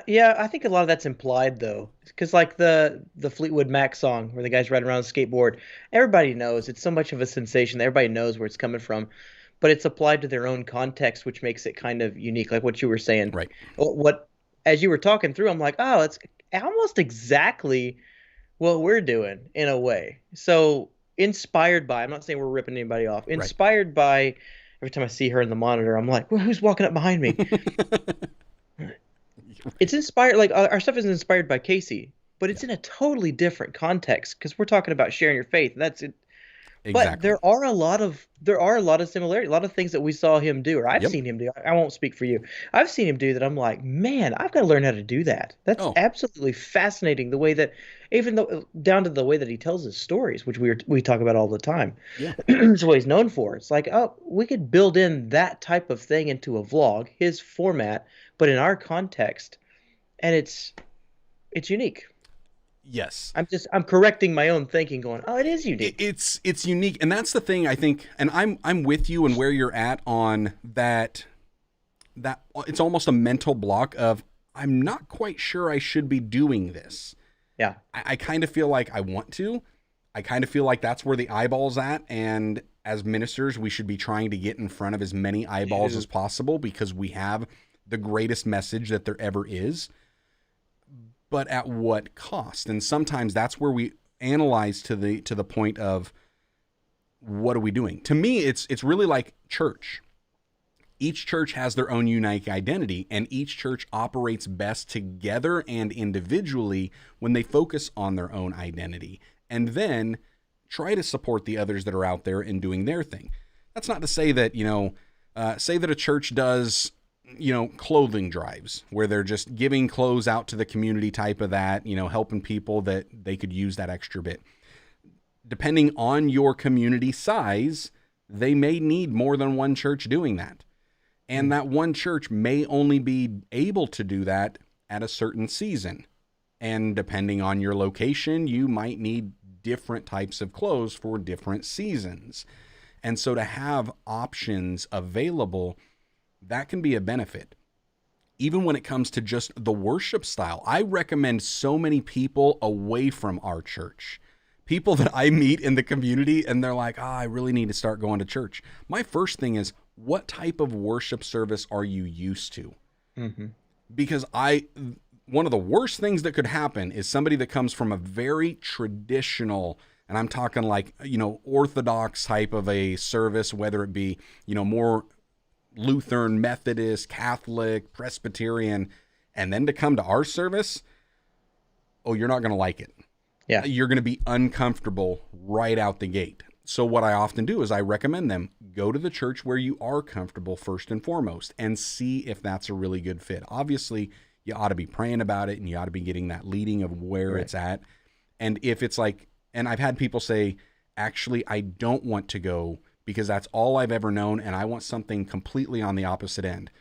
Yeah, I think a lot of that's implied though, because like the Fleetwood Mac song where the guy's riding around on a skateboard, everybody knows it's so much of a sensation that everybody knows where it's coming from, but it's applied to their own context, which makes it kind of unique, like what you were saying. Right. What as you were talking through, I'm like, oh, it's almost exactly what we're doing in a way. So inspired by, I'm not saying we're ripping anybody off, inspired by, every time I see her in the monitor, I'm like, well, who's walking up behind me? It's inspired, like our stuff is inspired by Casey, but it's in a totally different context because we're talking about sharing your faith. That's it. Exactly. But there are a lot of similarities, a lot of things that we saw him do, or I've seen him do. I won't speak for you. I've seen him do that. I'm like, man, I've got to learn how to do that. That's absolutely fascinating. The way that, even though down to the way that he tells his stories, which we talk about all the time. Yeah, it's what he's known for. It's like, oh, we could build in that type of thing into a vlog, his format, but in our context, and it's unique. Yes. I'm correcting my own thinking going, oh, it is unique. It's unique. And that's the thing I think, and I'm with you and where you're at on that it's almost a mental block of, I'm not quite sure I should be doing this. Yeah. I kind of feel like I want to. I kind of feel like that's where the eyeball's at. And as ministers, we should be trying to get in front of as many eyeballs as possible because we have the greatest message that there ever is. But at what cost? And sometimes that's where we analyze to the point of, what are we doing? To me, it's really like church. Each church has their own unique identity, and each church operates best together and individually when they focus on their own identity, and then try to support the others that are out there in doing their thing. That's not to say that, say that a church does, clothing drives where they're just giving clothes out to the community type of that, helping people that they could use that extra bit. Depending on your community size, they may need more than one church doing that. And that one church may only be able to do that at a certain season. And depending on your location, you might need different types of clothes for different seasons. And so to have options available, that can be a benefit. even when it comes to just the worship style. I recommend so many people away from our church. People that I meet in the community and they're like, I really need to start going to church. My first thing is, what type of worship service are you used to? Mm-hmm. Because one of the worst things that could happen is somebody that comes from a very traditional, and I'm talking like, Orthodox type of a service, whether it be, more Lutheran, Methodist, Catholic, Presbyterian, and then to come to our service, you're not going to like it. Yeah. You're going to be uncomfortable right out the gate. So what I often do is I recommend them go to the church where you are comfortable first and foremost and see if that's a really good fit. Obviously, you ought to be praying about it and you ought to be getting that leading of where it's at. And if it's like, and I've had people say, actually, I don't want to go because that's all I've ever known and I want something completely on the opposite end.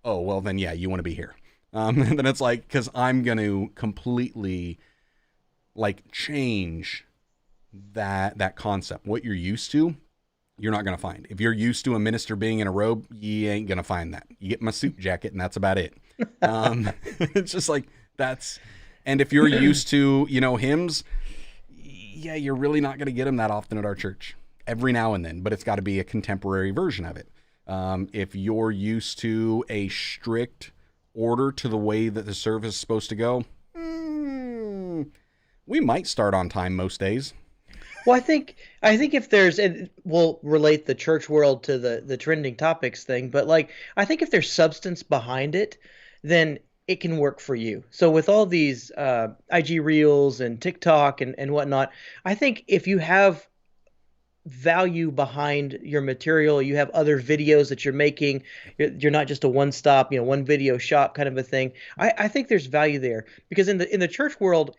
Oh, well, then, yeah, you want to be here. And then it's like, because I'm going to completely change that concept. What you're used to, you're not going to find. If you're used to a minister being in a robe, you ain't going to find that. You get my suit jacket and that's about it. It's just like that's, and if you're used to, hymns, yeah, you're really not going to get them that often at our church. Every now and then, but it's got to be a contemporary version of it. If you're used to a strict order to the way that the service is supposed to go, we might start on time most days. Well, I think if there's, and we'll relate the church world to the trending topics thing, but I think if there's substance behind it, then it can work for you. So with all these IG Reels and TikTok and whatnot, I think if you have value behind your material, you have other videos that you're making, you're not just a one-stop, one video shop kind of a thing. I think there's value there because in the church world,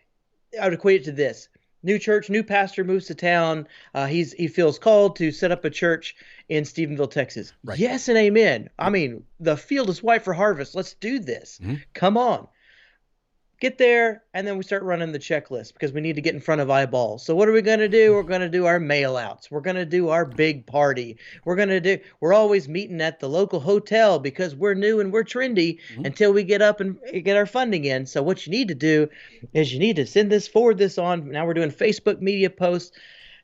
I would equate it to this. New church, new pastor moves to town. He feels called to set up a church in Stephenville, Texas. Right. Yes and amen. I mean, the field is white for harvest. Let's do this. Mm-hmm. Come on. Get there, and then we start running the checklist because we need to get in front of eyeballs. So what are we going to do? We're going to do our mail-outs. We're going to do our big party. We're always meeting at the local hotel because we're new and we're trendy until we get up and get our funding in. So what you need to do is you need to forward this on. Now we're doing Facebook media posts.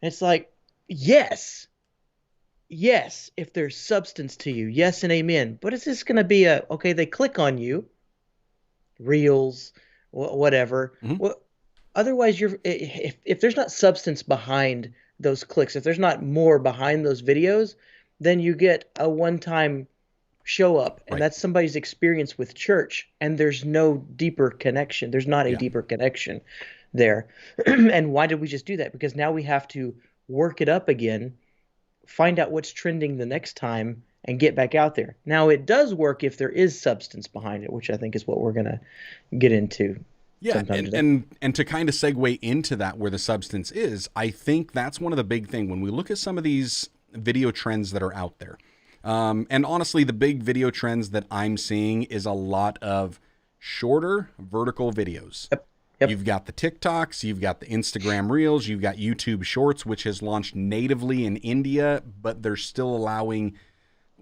And it's like, yes, if there's substance to you, yes and amen. But it's just going to be okay, they click on you, Reels, whatever. Mm-hmm. Well, otherwise, if there's not substance behind those clicks, if there's not more behind those videos, then you get a one-time show up, and that's somebody's experience with church, and there's no deeper connection. There's not a deeper connection there. And why did we just do that? Because now we have to work it up again, find out what's trending the next time, and get back out there. Now, it does work if there is substance behind it, which I think is what we're going to get into. Yeah, and to kind of segue into that where the substance is, I think that's one of the big things when we look at some of these video trends that are out there. And honestly, the big video trends that I'm seeing is a lot of shorter vertical videos. Yep. You've got the TikToks, you've got the Instagram Reels, you've got YouTube Shorts, which has launched natively in India, but they're still allowing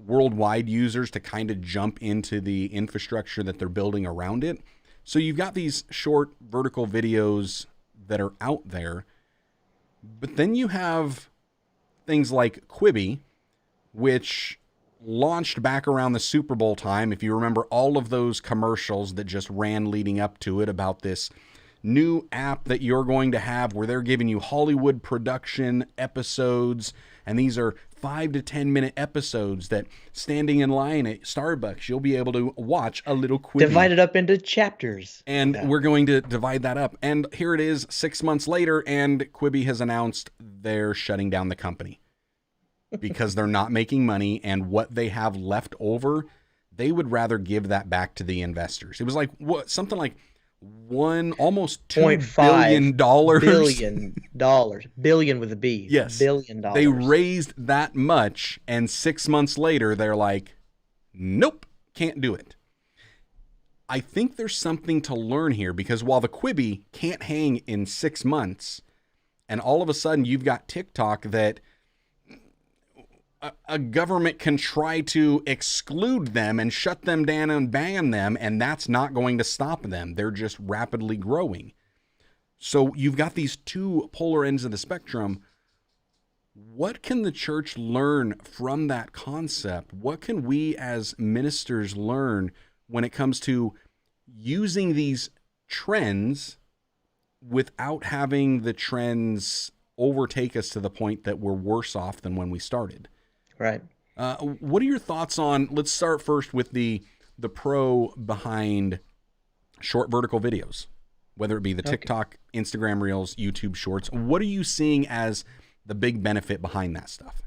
worldwide users to kind of jump into the infrastructure that they're building around it. So you've got these short vertical videos that are out there, but then you have things like Quibi, which launched back around the Super Bowl time. If you remember all of those commercials that just ran leading up to it about this new app that you're going to have where they're giving you Hollywood production episodes, and these are 5 to 10 minute episodes that standing in line at Starbucks, you'll be able to watch a little Quibi. Divided up into chapters. And we're going to divide that up. And here it is 6 months later, and Quibi has announced they're shutting down the company because they're not making money, and what they have left over, they would rather give that back to the investors. It was like something like almost $2 billion. Billion with a B. Yes. $1 billion. They raised that much, and 6 months later, they're like, nope, can't do it. I think there's something to learn here, because while the Quibi can't hang in 6 months, and all of a sudden you've got TikTok that, a government can try to exclude them and shut them down and ban them, and that's not going to stop them. They're just rapidly growing. So you've got these two polar ends of the spectrum. What can the church learn from that concept? What can we as ministers learn when it comes to using these trends without having the trends overtake us to the point that we're worse off than when we started? Right. What are your thoughts on, let's start first with the pro behind short vertical videos, whether it be the TikTok, Instagram Reels, YouTube Shorts. What are you seeing as the big benefit behind that stuff?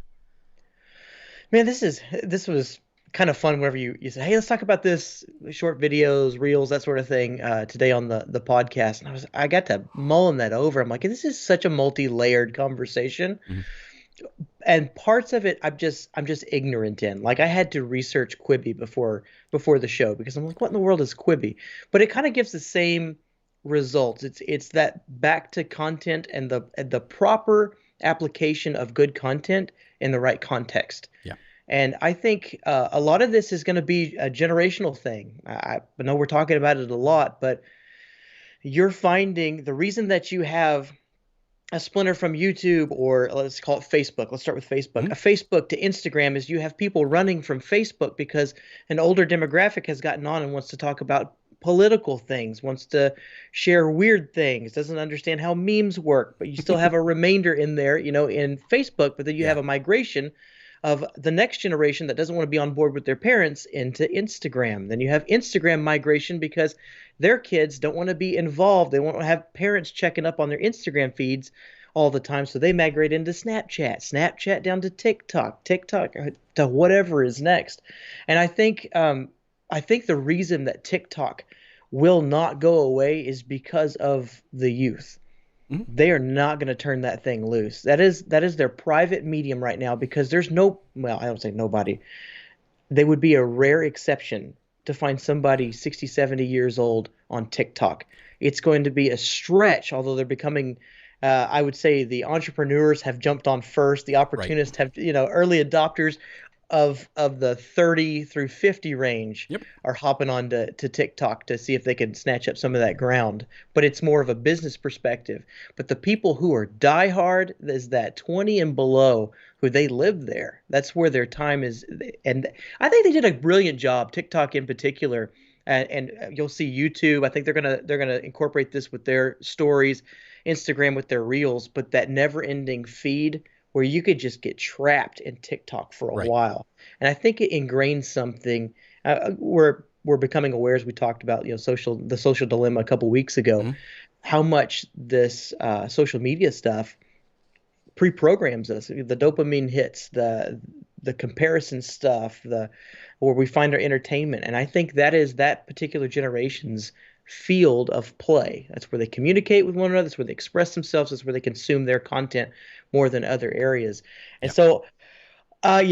Man, this was kind of fun whenever you said, hey, let's talk about this, short videos, reels, that sort of thing, today on the podcast. And I got to mulling that over. I'm like, this is such a multi-layered conversation. Mm-hmm. And parts of it I'm just ignorant in. Like, I had to research Quibi before the show, because I'm like, what in the world is Quibi? But it kind of gives the same results. It's that back to content and the proper application of good content in the right context. Yeah. And I think a lot of this is going to be a generational thing. I know we're talking about it a lot, but you're finding the reason that you have a splinter from YouTube, or let's call it Facebook. Let's start with Facebook. Mm-hmm. A Facebook to Instagram is you have people running from Facebook because an older demographic has gotten on and wants to talk about political things, wants to share weird things, doesn't understand how memes work, but you still have a remainder in there, in Facebook, but then you have a migration of the next generation that doesn't want to be on board with their parents into Instagram. Then you have Instagram migration because their kids don't want to be involved. They won't have parents checking up on their Instagram feeds all the time. So they migrate into Snapchat down to TikTok to whatever is next. And I think the reason that TikTok will not go away is because of the youth. Mm-hmm. They are not going to turn that thing loose. That is their private medium right now, because there's I don't say nobody. They would be a rare exception to find somebody 60, 70 years old on TikTok. It's going to be a stretch, although they're becoming, I would say the entrepreneurs have jumped on first. The opportunists have, early adopters of the 30 through 50 range are hopping on to TikTok to see if they can snatch up some of that ground. But it's more of a business perspective. But the people who are diehard, is that 20 and below, who they live there. That's where their time is. And I think they did a brilliant job, TikTok in particular. And you'll see YouTube. I think they're gonna incorporate this with their stories, Instagram with their reels, but that never-ending feed where you could just get trapped in TikTok for a while. And I think it ingrains something. We're becoming aware, as we talked about, the social dilemma a couple weeks ago, how much this social media stuff pre-programs us. The dopamine hits, the comparison stuff, where we find our entertainment. And I think that is that particular generation's field of play. That's where they communicate with one another. That's where they express themselves. That's where they consume their content more than other areas. And so, I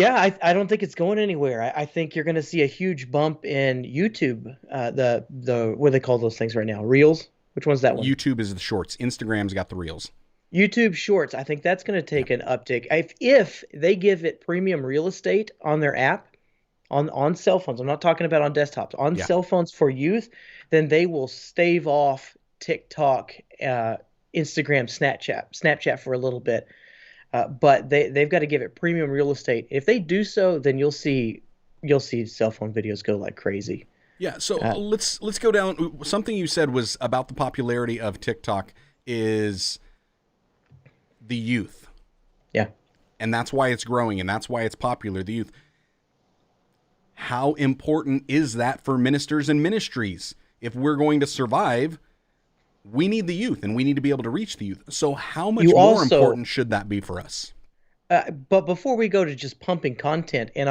don't think it's going anywhere. I think you're going to see a huge bump in YouTube. The what do they call those things right now? Reels? Which one's that one? YouTube is the shorts. Instagram's got the reels. YouTube Shorts. I think that's going to take an uptick if they give it premium real estate on their app, on cell phones. I'm not talking about on desktops. On cell phones for youth, then they will stave off TikTok, Instagram, Snapchat for a little bit. But they've got to give it premium real estate. If they do so, then you'll see cell phone videos go like crazy. Yeah. So let's go down. Something you said was about the popularity of TikTok is the youth. Yeah. And that's why it's growing, and that's why it's popular, the youth. How important is that for ministers and ministries? If we're going to survive, we need the youth, and we need to be able to reach the youth. So how much more important should that be for us? But before we go to just pumping content in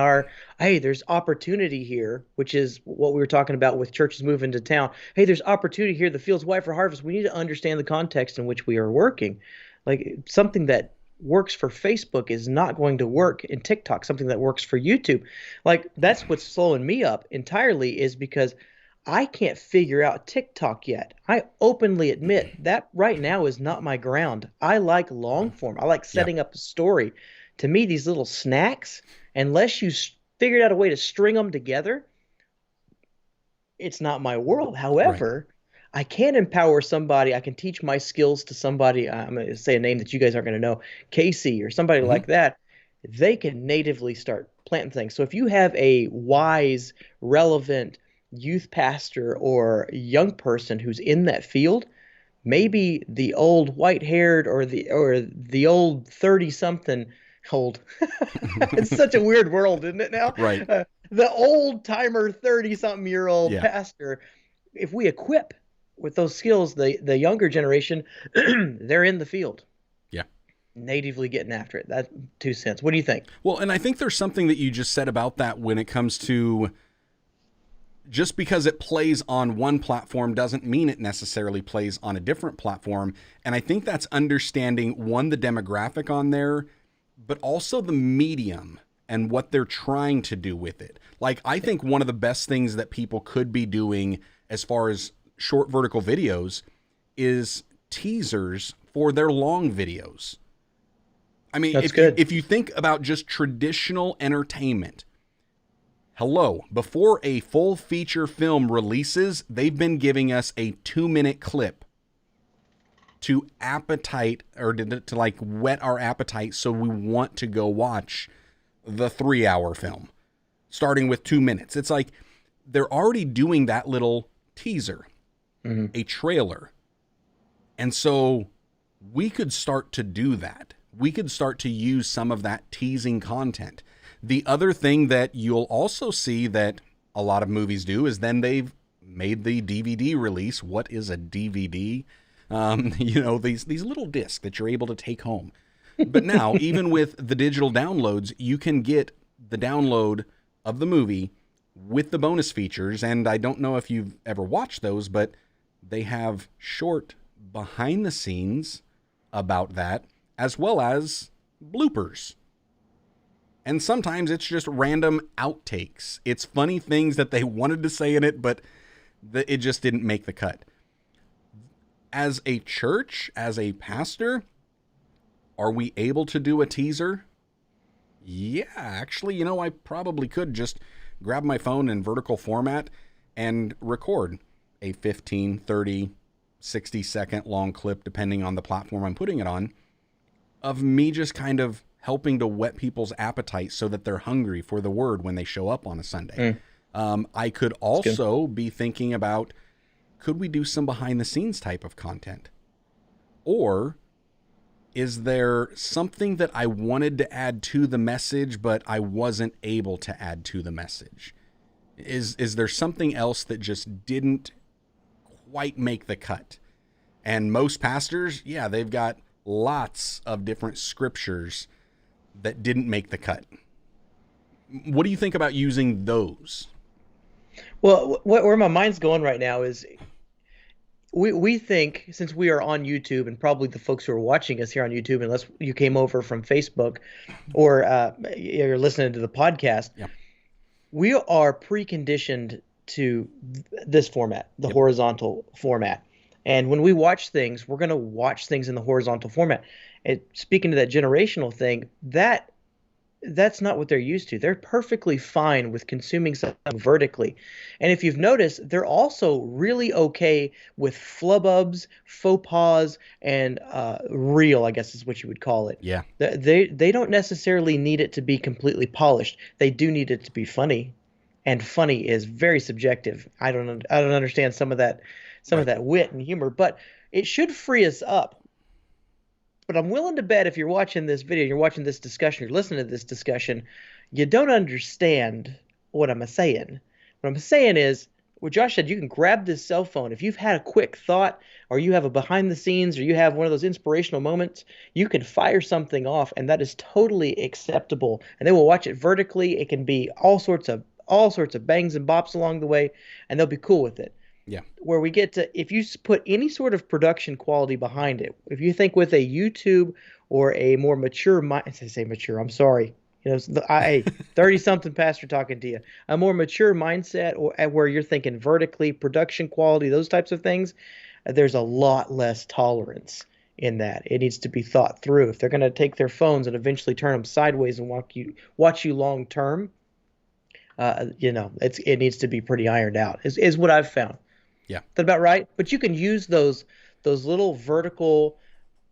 there's opportunity here, which is what we were talking about with churches moving to town. Hey, there's opportunity here. The field's white for harvest. We need to understand the context in which we are working. Like, something that works for Facebook is not going to work in TikTok. Something that works for YouTube. Like, that's what's slowing me up entirely, is because I can't figure out TikTok yet. I openly admit that right now is not my ground. I like long form. I like setting up a story. To me, these little snacks, unless you figured out a way to string them together, it's not my world. Right. However, I can empower somebody. I can teach my skills to somebody. I'm going to say a name that you guys aren't going to know, Casey or somebody Hmm. like that. They can natively start planting things. So if you have a wise, relevant youth pastor or young person who's in that field, maybe the old white-haired or the old 30-something old. It's such a weird world, isn't it now? Right. The old timer 30-something-year-old Yeah. pastor, if we equip with those skills the younger generation, they're in the field, Yeah. natively getting after it. That's 2 cents. What do you think? Well, and I think there's something that you just said about that when it comes to just because it plays on one platform doesn't mean it necessarily plays on a different platform. And I think that's understanding, one, the demographic on there, but also the medium and what they're trying to do with it. Like, I think one of the best things that people could be doing as far as short vertical videos is teasers for their long videos. I mean, That's good. if you think about just traditional entertainment, hello, before a full feature film releases, they've been giving us a 2-minute clip to appetite or to like whet our appetite so we want to go watch the 3-hour film, starting with 2 minutes. It's like they're already doing that little teaser, a trailer. And so we could start to do that. We could start to use some of that teasing content. The other thing that you'll also see that a lot of movies do is then they've made the DVD release. What is a DVD? These little discs that you're able to take home. But now, even with the digital downloads, you can get the download of the movie with the bonus features. And I don't know if you've ever watched those, but they have short behind the scenes about that, as well as bloopers. And sometimes it's just random outtakes. It's funny things that they wanted to say in it, but it just didn't make the cut. As a church, as a pastor, are we able to do a teaser? Yeah, actually, I probably could just grab my phone in vertical format and record a 15, 30, 60-second long clip, depending on the platform I'm putting it on, of me just kind of helping to whet people's appetite so that they're hungry for the word when they show up on a Sunday. I could also be thinking about, could we do some behind the scenes type of content? Or is there something that I wanted to add to the message, but I wasn't able to add to the message? Is there something else that just didn't quite make the cut? And most pastors, yeah, they've got lots of different scriptures that didn't make the cut. What do you think about using those? Well, where my mind's going right now is we think, since we are on YouTube, and probably the folks who are watching us here on YouTube, unless you came over from Facebook or you're listening to the podcast, Yeah. we are preconditioned to this format, the horizontal format. And when we watch things, we're going to watch things in the horizontal format. And speaking to that generational thing, that's not what they're used to. They're perfectly fine with consuming something vertically. And if you've noticed, they're also really okay with flubbubs, faux pas, and real, I guess is what you would call it. Yeah. They don't necessarily need it to be completely polished. They do need it to be funny. And funny is very subjective. I don't understand some of that wit and humor, but it should free us up. But I'm willing to bet if you're watching this video, you're watching this discussion, you're listening to this discussion, you don't understand what I'm saying. What I'm saying is, what Josh said, you can grab this cell phone. If you've had a quick thought, or you have a behind the scenes, or you have one of those inspirational moments, you can fire something off, and that is totally acceptable. And they will watch it vertically. It can be all sorts of bangs and bops along the way, and they'll be cool with it. Yeah. Where we get to, if you put any sort of production quality behind it, if you think with a YouTube or a more mature, I say mature, I'm sorry, 30-something pastor talking to you, a more mature mindset, or where you're thinking vertically, production quality, those types of things, there's a lot less tolerance in that. It needs to be thought through. If they're going to take their phones and eventually turn them sideways and watch you long term, it needs to be pretty ironed out. Is what I've found. Yeah. Is that about right? But you can use those little vertical,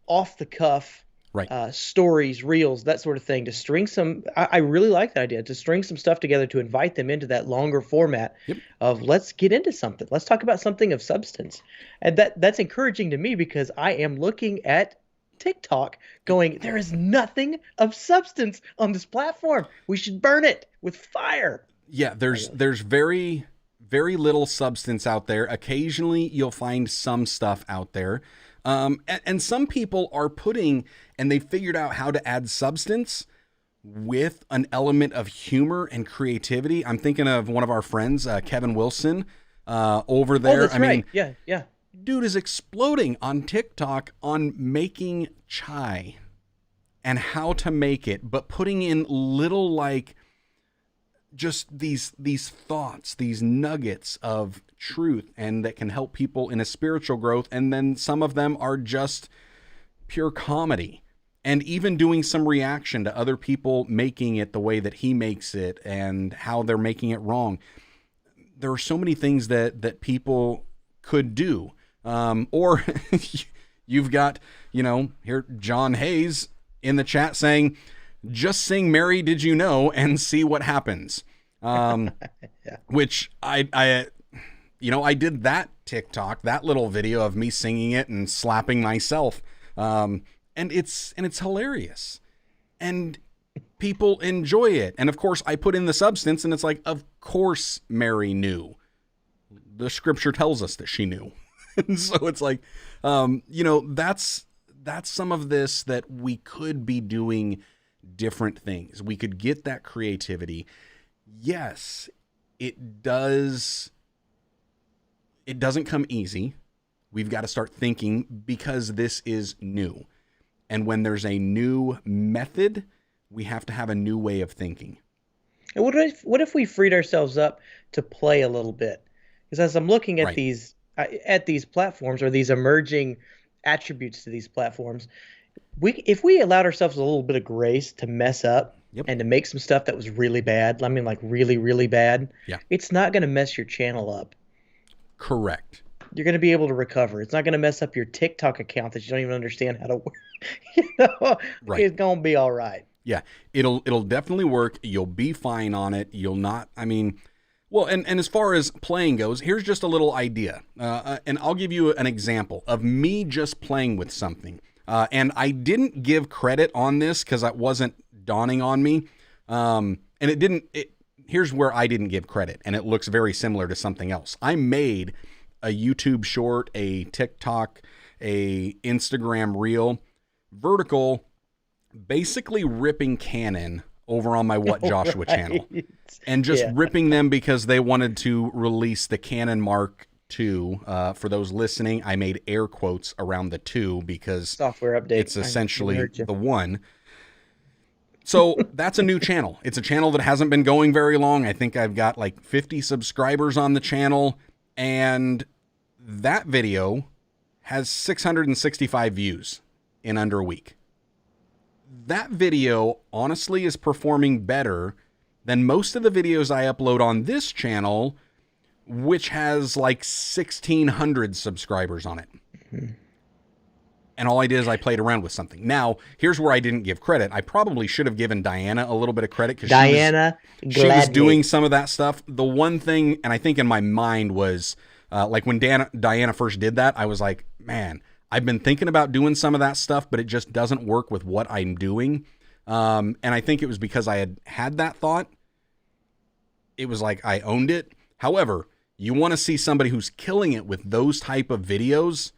off the cuff Right. stories, reels, that sort of thing to string some. I really like that idea, to string some stuff together to invite them into that longer format of let's get into something. Let's talk about something of substance. And that's encouraging to me because I am looking at TikTok going, there is nothing of substance on this platform. We should burn it with fire. Yeah, there's very, very little substance out there. Occasionally you'll find some stuff out there. And some people are putting, and they figured out how to add substance with an element of humor and creativity. I'm thinking of one of our friends, Kevin Wilson, over there. Oh, that's right. Yeah. Dude is exploding on TikTok on making chai and how to make it, but putting in little, like, just these thoughts, these nuggets of truth, and that can help people in a spiritual growth. And then some of them are just pure comedy, and even doing some reaction to other people making it the way that he makes it and how they're making it wrong. There are so many things that people could do. Or you've got, here, John Hayes in the chat saying, just sing Mary Did You Know and see what happens. Which I did that TikTok, that little video of me singing it and slapping myself. And it's hilarious, and people enjoy it. And of course I put in the substance, and it's like, of course Mary knew. The scripture tells us that she knew. And so it's like, that's some of this that we could be doing different things. We could get that creativity. Yes, it doesn't come easy. We've got to start thinking, because this is new. And when there's a new method, we have to have a new way of thinking. And what if we freed ourselves up to play a little bit? Because as I'm looking at these platforms, or these emerging attributes to these platforms, if we allowed ourselves a little bit of grace to mess up and to make some stuff that was really bad, I mean, like really, really bad, it's not going to mess your channel up. Correct. You're going to be able to recover. It's not going to mess up your TikTok account that you don't even understand how to work. Right. It's going to be all right. Yeah, it'll definitely work. You'll be fine on it. You'll not, well, and as far as playing goes, here's just a little idea. And I'll give you an example of me just playing with something. And I didn't give credit on this because it wasn't dawning on me. And here's where I didn't give credit, and it looks very similar to something else. I made a YouTube short, a TikTok, a Instagram reel, vertical, basically ripping Canon over on my What Joshua channel, and just ripping them because they wanted to release the Canon Mark II. For those listening, I made air quotes around the 2 because software update. It's essentially the 1. So that's a new channel. It's a channel that hasn't been going very long. I think I've got like 50 subscribers on the channel, and that video has 665 views in under a week. That video honestly is performing better than most of the videos I upload on this channel, which has like 1,600 subscribers on it. Mm-hmm. And all I did is I played around with something. Now, here's where I didn't give credit. I probably should have given Diana a little bit of credit, because she was doing some of that stuff. The one thing, and I think in my mind was, like when Diana first did that, I was like, man, I've been thinking about doing some of that stuff, but it just doesn't work with what I'm doing. And I think it was because I had that thought. It was like I owned it. However, you want to see somebody who's killing it with those type of videos,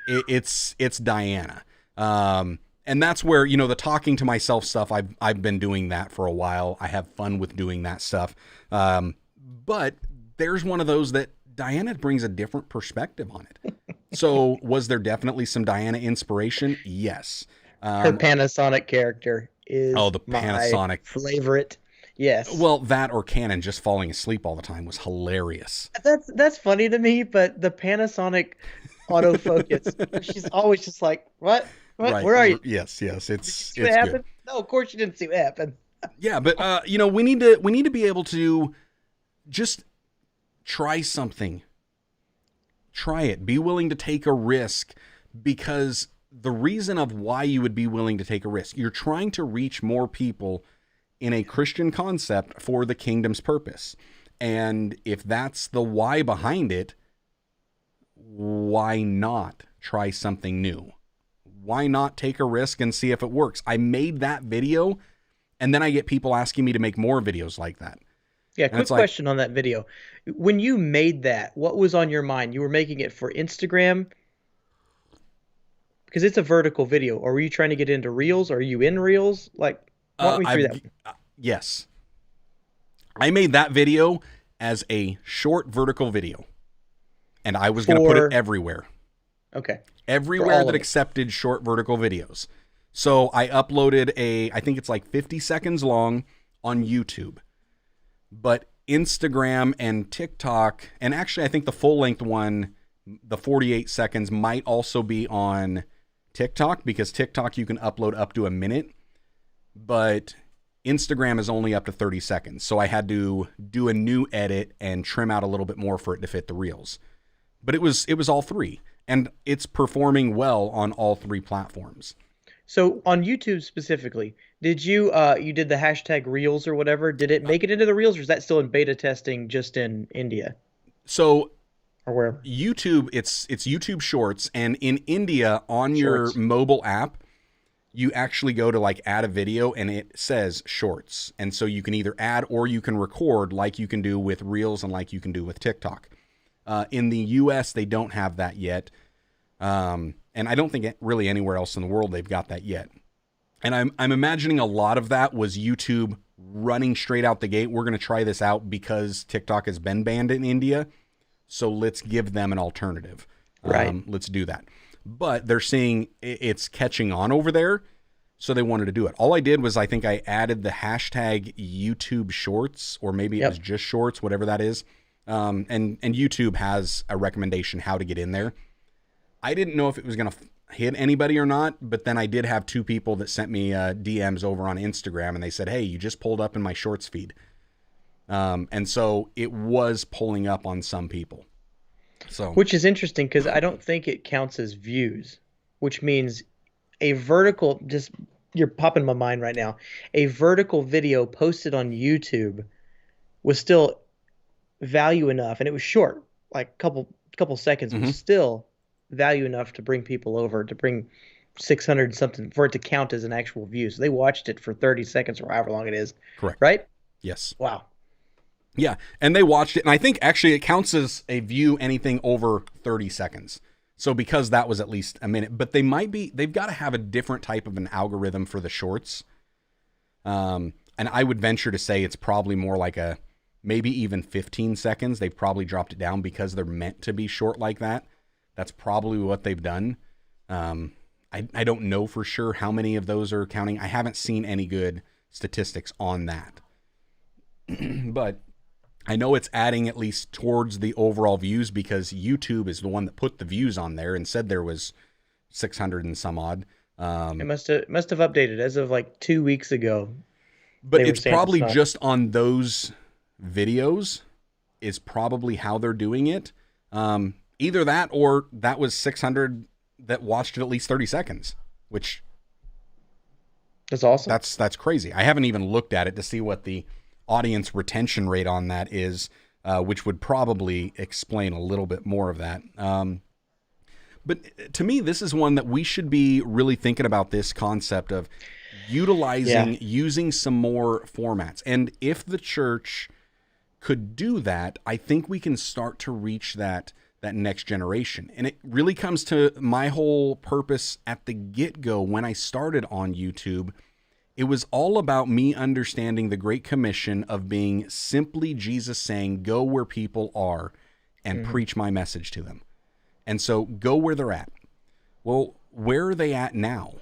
it's Diana. And that's where, the talking to myself stuff, I've been doing that for a while. I have fun with doing that stuff. But there's one of those that Diana brings a different perspective on it. So was there definitely some Diana inspiration? Yes. Her Panasonic character is the Panasonic my favorite. Yes. Well, that or Canon just falling asleep all the time was hilarious. That's funny to me, but the Panasonic autofocus. She's always just like, what? Right. Where are you? Yes. Did you It's see what good. happened? No, of course you didn't see what happened. Yeah, but we need to be able to just try something. Try it. Be willing to take a risk, because the reason of why you would be willing to take a risk, you're trying to reach more people in a Christian concept for the kingdom's purpose. And if that's the why behind it, why not try something new? Why not take a risk and see if it works? I made that video, and then I get people asking me to make more videos like that. Yeah, quick it's like- question on that video. When you made that, what was on your mind? You were making it for Instagram? Because it's a vertical video. Or were you trying to get into Reels? Are you in Reels? Like, walk me through that. Yes. I made that video as a short vertical video, and I was going to put it everywhere. Okay. Everywhere that accepted short vertical videos. So I uploaded I think it's like 50 seconds long on YouTube. But Instagram and TikTok, and actually I think the full length one, the 48 seconds, might also be on TikTok, because TikTok you can upload up to a minute, but Instagram is only up to 30 seconds. So I had to do a new edit and trim out a little bit more for it to fit the reels. But it was all three, and it's performing well on all three platforms. So on YouTube specifically, did you did the hashtag Reels or whatever? Did it make it into the Reels, or is that still in beta testing just in India? So or wherever? YouTube, it's YouTube Shorts, and in India on your mobile app, you actually go to like add a video and it says Shorts. And so you can either add or you can record, like you can do with Reels and like you can do with TikTok. In the US, they don't have that yet. And I don't think really anywhere else in the world they've got that yet. And I'm imagining a lot of that was YouTube running straight out the gate. We're going to try this out because TikTok has been banned in India. So let's give them an alternative. Right. Let's do that. But they're seeing it's catching on over there, so they wanted to do it. All I did was I think I added the hashtag YouTube Shorts, or maybe it was just Shorts, whatever that is. And YouTube has a recommendation how to get in there. I didn't know if it was going to hit anybody or not, but then I did have two people that sent me DMs over on Instagram, and they said, hey, you just pulled up in my Shorts feed. And so it was pulling up on some people. So, which is interesting because I don't think it counts as views, which means a vertical, just you're popping in my mind right now, a vertical video posted on YouTube was still value enough, and it was short, like couple seconds, but still value enough to bring people over, to bring 600 something, for it to count as an actual view. So they watched it for 30 seconds or however long it is. Correct. Right? Yes. Wow. Yeah, and they watched it, and I think actually it counts as a view anything over 30 seconds. So because that was at least a minute, but they've got to have a different type of an algorithm for the shorts. And I would venture to say it's probably more like maybe even 15 seconds. They've probably dropped it down because they're meant to be short like that. That's probably what they've done. I don't know for sure how many of those are counting. I haven't seen any good statistics on that. But I know it's adding at least towards the overall views, because YouTube is the one that put the views on there and said there was 600 and some odd. It must have updated as of like 2 weeks ago. But it's probably just on those videos is probably how they're doing it. Either that, or that was 600 that watched it at least 30 seconds, which that's awesome. That's crazy. I haven't even looked at it to see what the audience retention rate on that is, which would probably explain a little bit more of that. But to me, this is one that we should be really thinking about, this concept of using some more formats. And if the church could do that, I think we can start to reach that next generation. And it really comes to my whole purpose at the get-go when I started on YouTube. It was all about me understanding the Great Commission of being simply Jesus saying, go where people are and preach my message to them. And so go where they're at. Well, where are they at now?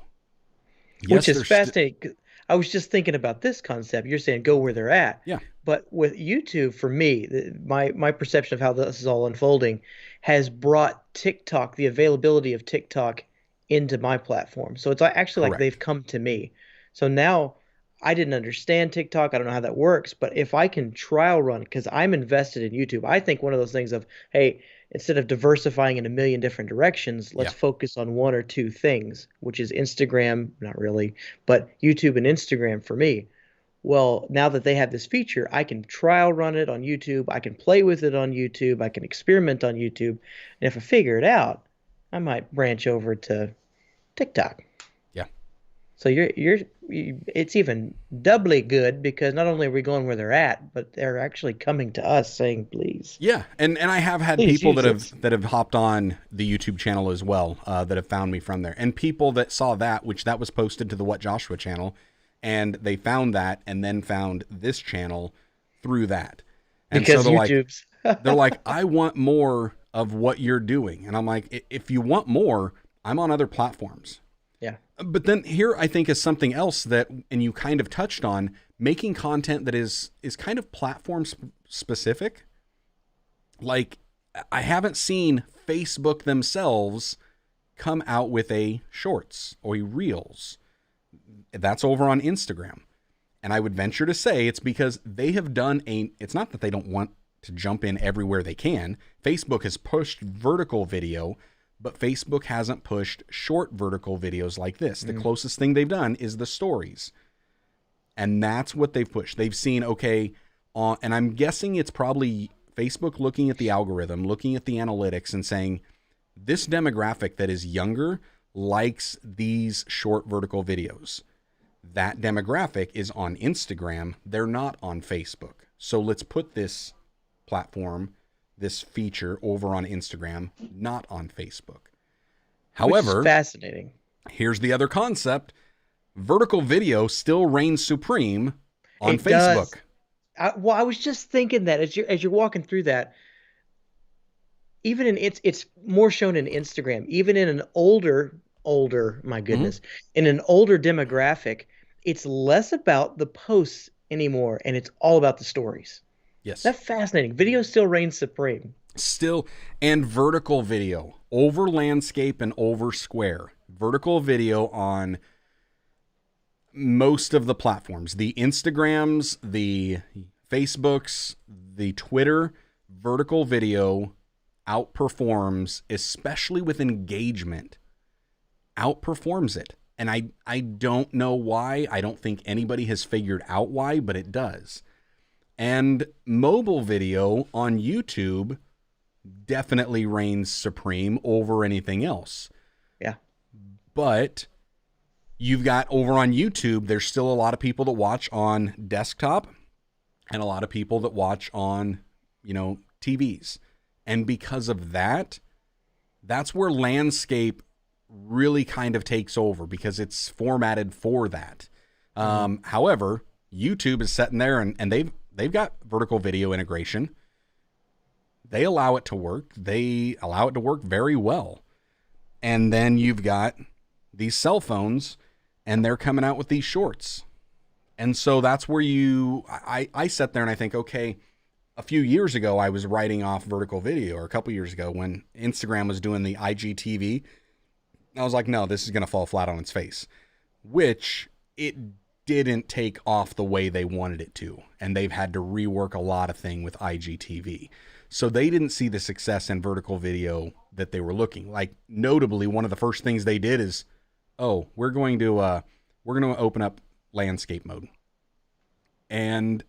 Which is fascinating. I was just thinking about this concept. You're saying go where they're at. Yeah. But with YouTube, for me, my perception of how this is all unfolding has brought TikTok, the availability of TikTok, into my platform. So it's actually like they've Correct. come to me. So now I didn't understand TikTok. I don't know how that works. But if I can trial run, because I'm invested in YouTube, I think one of those things of, hey, instead of diversifying in a million different directions, let's Yeah. focus on one or two things, which is Instagram, not really, but YouTube and Instagram for me. Well, now that they have this feature, I can trial run it on YouTube. I can play with it on YouTube. I can experiment on YouTube. And if I figure it out, I might branch over to TikTok. Yeah. So it's even doubly good because not only are we going where they're at, but they're actually coming to us saying, please. Yeah, and I have had Please people use that have hopped on the YouTube channel as well, that have found me from there, and people that saw that, which that was posted to the What Joshua channel, and they found that, and then found this channel through that, and Because so YouTube's. they're like, I want more of what you're doing, and I'm like, if you want more, I'm on other platforms. Yeah. But then here I think is something else that, and you kind of touched on, making content that is kind of platform specific. Like, I haven't seen Facebook themselves come out with a shorts or a reels. That's over on Instagram. And I would venture to say it's because they have done it's not that they don't want to jump in everywhere they can. Facebook has pushed vertical video, but Facebook hasn't pushed short vertical videos like this. The closest thing they've done is the stories. And that's what they've pushed. They've seen, okay, and I'm guessing it's probably Facebook looking at the algorithm, looking at the analytics and saying, this demographic that is younger likes these short vertical videos. That demographic is on Instagram. They're not on Facebook. So let's put this platform, this feature over on Instagram, not on Facebook. However, Which is fascinating. Here's the other concept. Vertical video still reigns supreme on It Facebook. does. I was just thinking that as you're walking through that, even in it's more shown in Instagram, even in an older, my goodness, in an older demographic, it's less about the posts anymore, and it's all about the stories. Yes. That's fascinating. Video still reigns supreme. Still, and vertical video over landscape and over square. Vertical video on most of the platforms, the Instagrams, the Facebooks, the Twitter. Vertical video outperforms, especially with engagement, outperforms it. And I don't know why. I don't think anybody has figured out why, but it does. And mobile video on YouTube definitely reigns supreme over anything else. Yeah. But you've got over on YouTube, there's still a lot of people that watch on desktop and a lot of people that watch on, TVs. And because of that, that's where landscape really kind of takes over because it's formatted for that. However, YouTube is sitting there and they've got vertical video integration. They allow it to work. They allow it to work very well. And then you've got these cell phones and they're coming out with these shorts. And so that's where I sat there and I think, okay, a few years ago, I was writing off vertical video, or a couple years ago when Instagram was doing the IGTV. I was like, no, this is going to fall flat on its face, which it didn't take off the way they wanted it to. And they've had to rework a lot of things with IGTV. So they didn't see the success in vertical video that they were looking. Like, notably, one of the first things they did is, we're going to open up landscape mode. And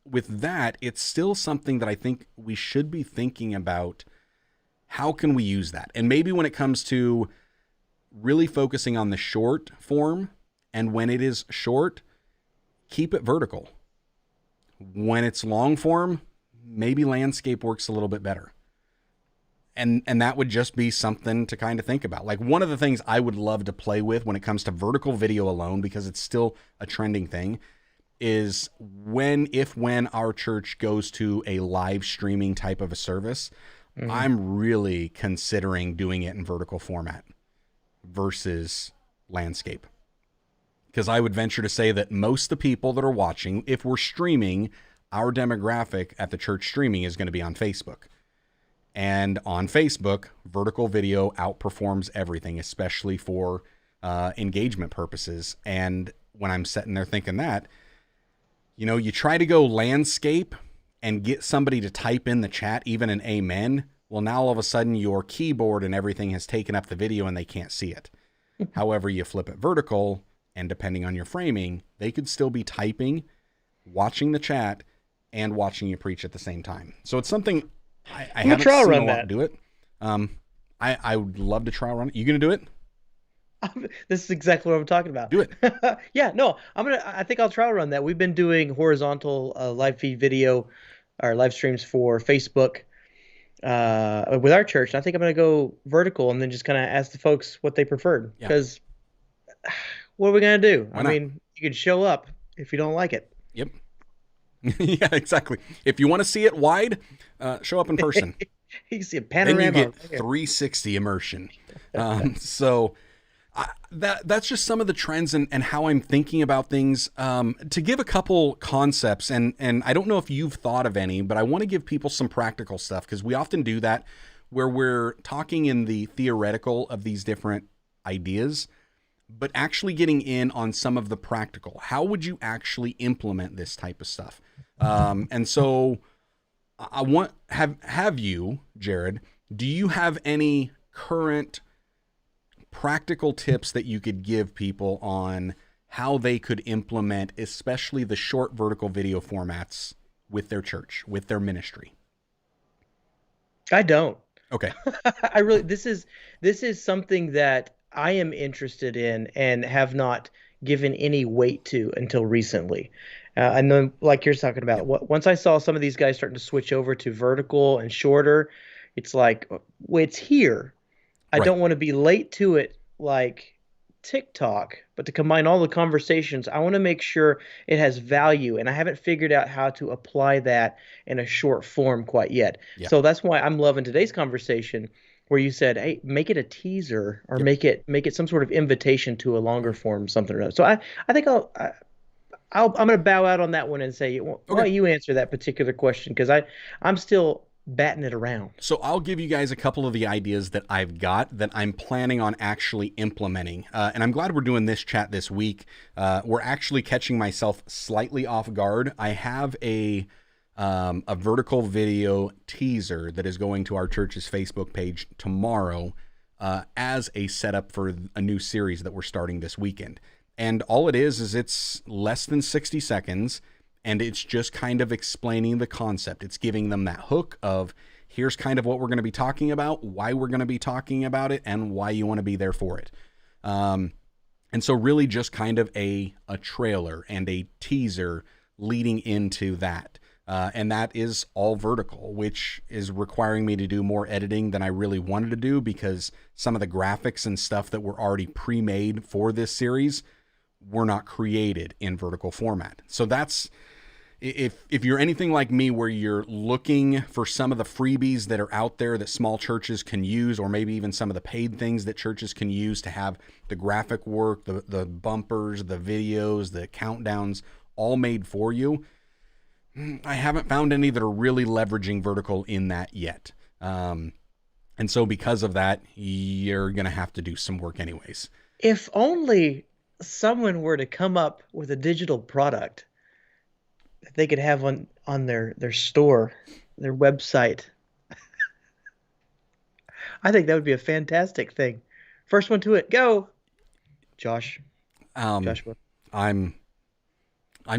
with that, it's still something that I think we should be thinking about. How can we use that? And maybe when it comes to really focusing on the short form, and when it is short, keep it vertical. When it's long form, maybe landscape works a little bit better. And that would just be something to kind of think about. Like, one of the things I would love to play with when it comes to vertical video alone, because it's still a trending thing, is when our church goes to a live streaming type of a service, I'm really considering doing it in vertical format versus landscape. because I would venture to say that most of the people that are watching, if we're streaming, our demographic at the church streaming is going to be on Facebook. And on Facebook, vertical video outperforms everything, especially for engagement purposes. And when I'm sitting there thinking that, you try to go landscape and get somebody to type in the chat, even an amen. Well, now all of a sudden your keyboard and everything has taken up the video and they can't see it. However, you flip it vertical, and depending on your framing, they could still be typing, watching the chat, and watching you preach at the same time. So it's something I haven't trial seen run a lot that. do it. I would love to trial run it. You gonna do it? This is exactly what I'm talking about. Do it. Yeah, no, I think I'll trial run that. We've been doing horizontal live feed video or live streams for Facebook with our church. And I think I'm going to go vertical and then just kind of ask the folks what they preferred. Yeah. Because what are we going to do? Why not? You can show up if you don't like it. Yep. Yeah, exactly. If you want to see it wide, show up in person. You can see a Then panorama. you get right here. 360 immersion. So that's just some of the trends and how I'm thinking about things. To give a couple concepts, and I don't know if you've thought of any, but I want to give people some practical stuff, because we often do that where we're talking in the theoretical of these different ideas, but actually getting in on some of the practical. How would you actually implement this type of stuff? And so I want have you, Jared, do you have any current practical tips that you could give people on how they could implement, especially the short vertical video formats with their church, with their ministry? I don't. Okay. I really this is something that I am interested in and have not given any weight to until recently. And then, like you're talking about, once I saw some of these guys starting to switch over to vertical and shorter, it's like, well, it's here. I Right. don't want to be late to it like TikTok, but to combine all the conversations, I want to make sure it has value, and I haven't figured out how to apply that in a short form quite yet. Yeah. So that's why I'm loving today's conversation, where you said, "Hey, make it a teaser, or make it some sort of invitation to a longer form, something or other." So I think I'm going to bow out on that one and say, why don't you answer that particular question, because I'm still batting it around. So I'll give you guys a couple of the ideas that I've got that I'm planning on actually implementing. And I'm glad we're doing this chat this week. We're actually catching myself slightly off guard. I have a vertical video teaser that is going to our church's Facebook page tomorrow as a setup for a new series that we're starting this weekend. And all it is it's less than 60 seconds. And it's just kind of explaining the concept. It's giving them that hook of, here's kind of what we're going to be talking about, why we're going to be talking about it, and why you want to be there for it. And so really just kind of a trailer and a teaser leading into that. And that is all vertical, which is requiring me to do more editing than I really wanted to do, because some of the graphics and stuff that were already pre-made for this series were not created in vertical format. So that's, if you're anything like me, where you're looking for some of the freebies that are out there that small churches can use, or maybe even some of the paid things that churches can use to have the graphic work, the bumpers, the videos, the countdowns all made for you, I haven't found any that are really leveraging vertical in that yet. And so because of that, you're going to have to do some work anyways. If only someone were to come up with a digital product that they could have on their store, their website. I think that would be a fantastic thing. First one to it, go. Joshua. I'm You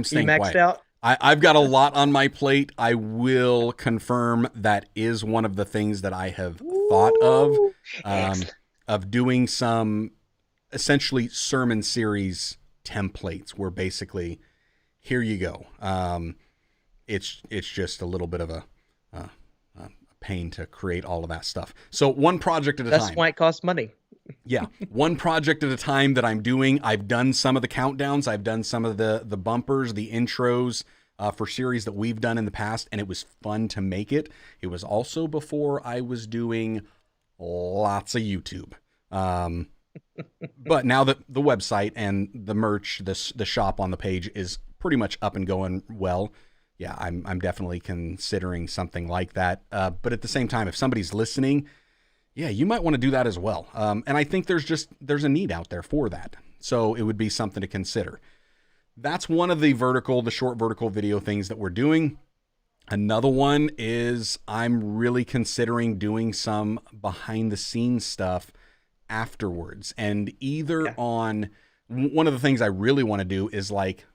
staying maxed quiet. out? I've got a lot on my plate. I will confirm that is one of the things that I have thought of doing some essentially sermon series templates, where basically, here you go. It's just a little bit of a pain to create all of that stuff. So one project at a time. That's why it costs money. Yeah, one project at a time that I'm doing. I've done some of the countdowns. I've done some of the bumpers, the intros for series that we've done in the past, and it was fun to make it. It was also before I was doing lots of YouTube. But now that the website and the merch, the shop on the page is pretty much up and going well, yeah, I'm definitely considering something like that. But at the same time, if somebody's listening, yeah, you might want to do that as well. And I think there's a need out there for that. So it would be something to consider. That's one of the short vertical video things that we're doing. Another one is I'm really considering doing some behind the scenes stuff afterwards. And either on one of the things I really want to do is like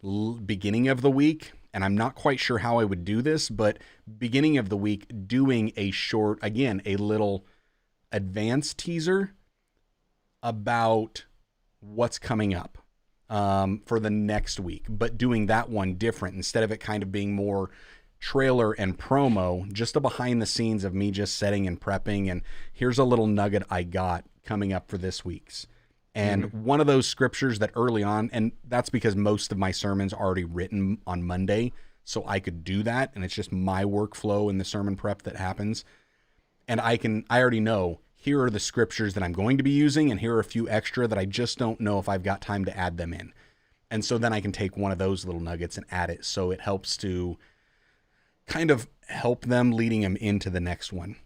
beginning of the week. And I'm not quite sure how I would do this, but beginning of the week, doing a short, again, a little advanced teaser about what's coming up for the next week, but doing that one different instead of it kind of being more trailer and promo, just a behind the scenes of me just setting and prepping. And here's a little nugget I got coming up for this week's. And one of those scriptures that early on, and that's because most of my sermons are already written on Monday, so I could do that. And it's just my workflow in the sermon prep that happens. And I already know here are the scriptures that I'm going to be using, and here are a few extra that I just don't know if I've got time to add them in. And so then I can take one of those little nuggets and add it. So it helps to kind of help them leading them into the next one.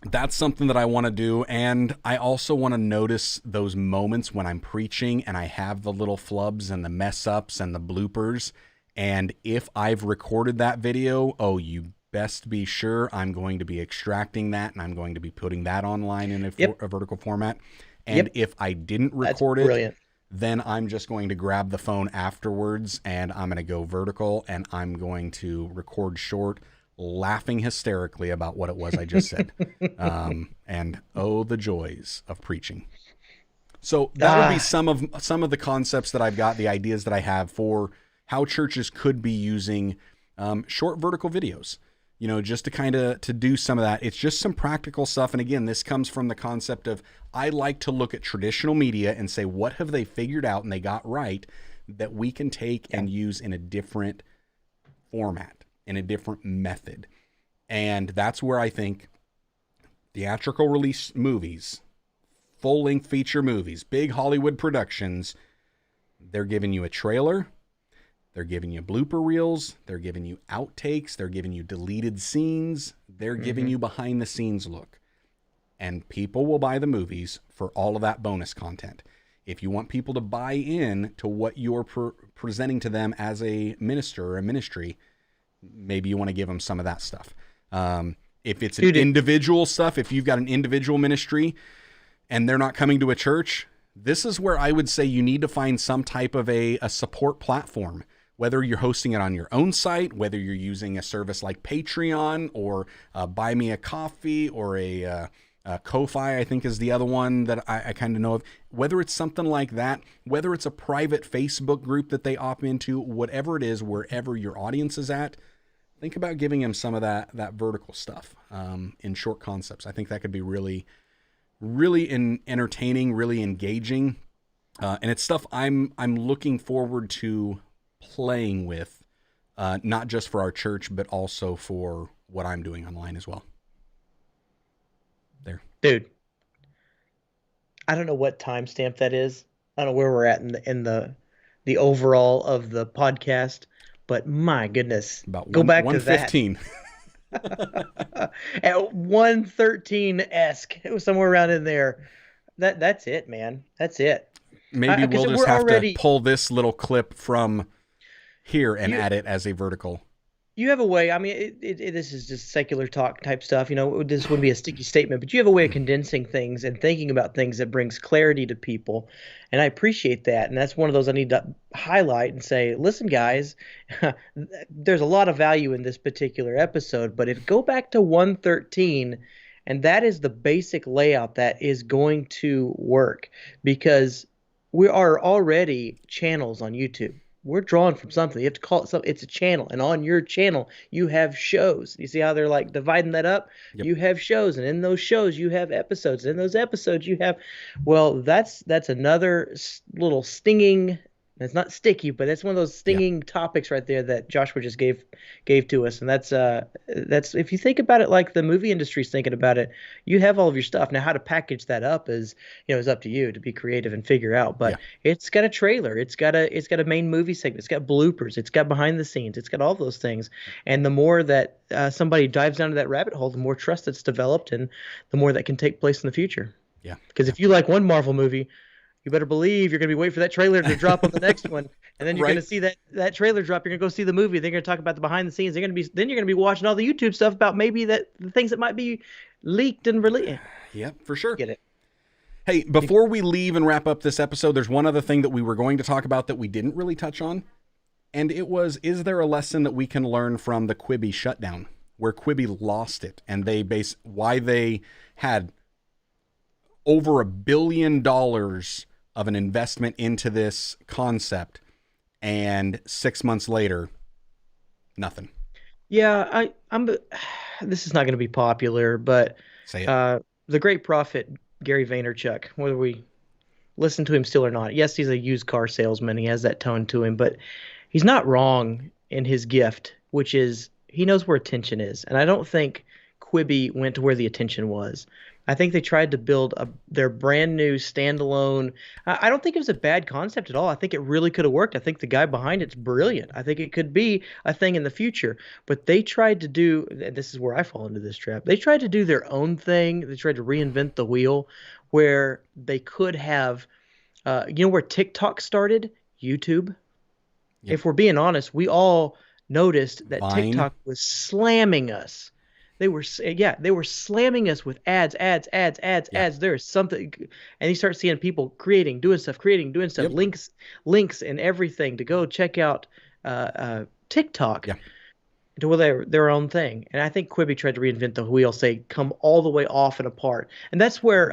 That's something that I want to do. And I also want to notice those moments when I'm preaching and I have the little flubs and the mess ups and the bloopers. And if I've recorded that video, oh, you best be sure I'm going to be extracting that and I'm going to be putting that online in a vertical format. And if I didn't record it, then I'm just going to grab the phone afterwards and I'm going to go vertical and I'm going to record short, laughing hysterically about what it was I just said. And oh, the joys of preaching. So that would be some of the concepts that I've got, the ideas that I have for how churches could be using short vertical videos, you know, just to to do some of that. It's just some practical stuff. And again, this comes from the concept of, I like to look at traditional media and say, what have they figured out and they got right that we can take and use in a different format, in a different method. And that's where I think theatrical release movies, full-length feature movies, big Hollywood productions, they're giving you a trailer, they're giving you blooper reels, they're giving you outtakes, they're giving you deleted scenes, they're giving you behind-the-scenes look. And people will buy the movies for all of that bonus content. If you want people to buy in to what you're presenting to them as a minister or a ministry, maybe you want to give them some of that stuff. If it's individual stuff, if you've got an individual ministry and they're not coming to a church, this is where I would say you need to find some type of a support platform, whether you're hosting it on your own site, whether you're using a service like Patreon or Buy Me a Coffee or a Ko-Fi, I think is the other one that I kind of know of. Whether it's something like that, whether it's a private Facebook group that they opt into, whatever it is, wherever your audience is at, think about giving them some of that vertical stuff in short concepts. I think that could be really, really entertaining, really engaging, and it's stuff I'm looking forward to playing with, not just for our church, but also for what I'm doing online as well. There, dude. I don't know what timestamp that is. I don't know where we're at in the overall of the podcast, but my goodness, about go back to 115. At 113-esque. It was somewhere around in there. That's it, man. That's it. Maybe we'll just have to pull this little clip from here and add it as a vertical. You have a way, I mean, this is just secular talk type stuff, you know, this wouldn't be a sticky statement, but you have a way of condensing things and thinking about things that brings clarity to people, and I appreciate that, and that's one of those I need to highlight and say, listen, guys, there's a lot of value in this particular episode, but go back to 113, and that is the basic layout that is going to work, because we are already channels on YouTube. We're drawn from something. You have to call it something. It's a channel. And on your channel, you have shows. You see how they're like dividing that up? Yep. You have shows. And in those shows, you have episodes. And in those episodes, you have, well, that's another little stinging And it's not sticky, but that's one of those stinging topics right there that Joshua just gave to us. And that's if you think about it like the movie industry's thinking about it, you have all of your stuff. Now how to package that up is up to you to be creative and figure out. But it's got a trailer, it's got a main movie segment, it's got bloopers, it's got behind the scenes, it's got all those things. And the more that somebody dives down to that rabbit hole, the more trust that's developed and the more that can take place in the future. Yeah. Because if you like one Marvel movie, you better believe you're going to be waiting for that trailer to drop on the next one, and then you're going to see that trailer drop. You're going to go see the movie. They're going to talk about the behind the scenes. Then you're going to be watching all the YouTube stuff about maybe the things that might be leaked and released. Yeah, for sure. Get it? Hey, before we leave and wrap up this episode, there's one other thing that we were going to talk about that we didn't really touch on, and it was: is there a lesson that we can learn from the Quibi shutdown, where Quibi lost it, and why they had over $1 billion of an investment into this concept, and 6 months later, nothing. Yeah, I'm. This is not going to be popular, but Say it. The great prophet Gary Vaynerchuk, whether we listen to him still or not, yes, he's a used car salesman. He has that tone to him, but he's not wrong in his gift, which is he knows where attention is, and I don't think Quibi went to where the attention was. I think they tried to build their brand new standalone. I don't think it was a bad concept at all. I think it really could have worked. I think the guy behind it's brilliant. I think it could be a thing in the future. But they tried to do, and this is where I fall into this trap. They tried to do their own thing. They tried to reinvent the wheel where they could have, where TikTok started? YouTube. Yep. If we're being honest, we all noticed that Vine. TikTok was slamming us. They were slamming us with ads. There's something, and you start seeing people doing stuff, Yep. links and everything to go check out TikTok Yeah. to their own thing. And I think Quibi tried to reinvent the wheel, say come all the way off and apart, and that's where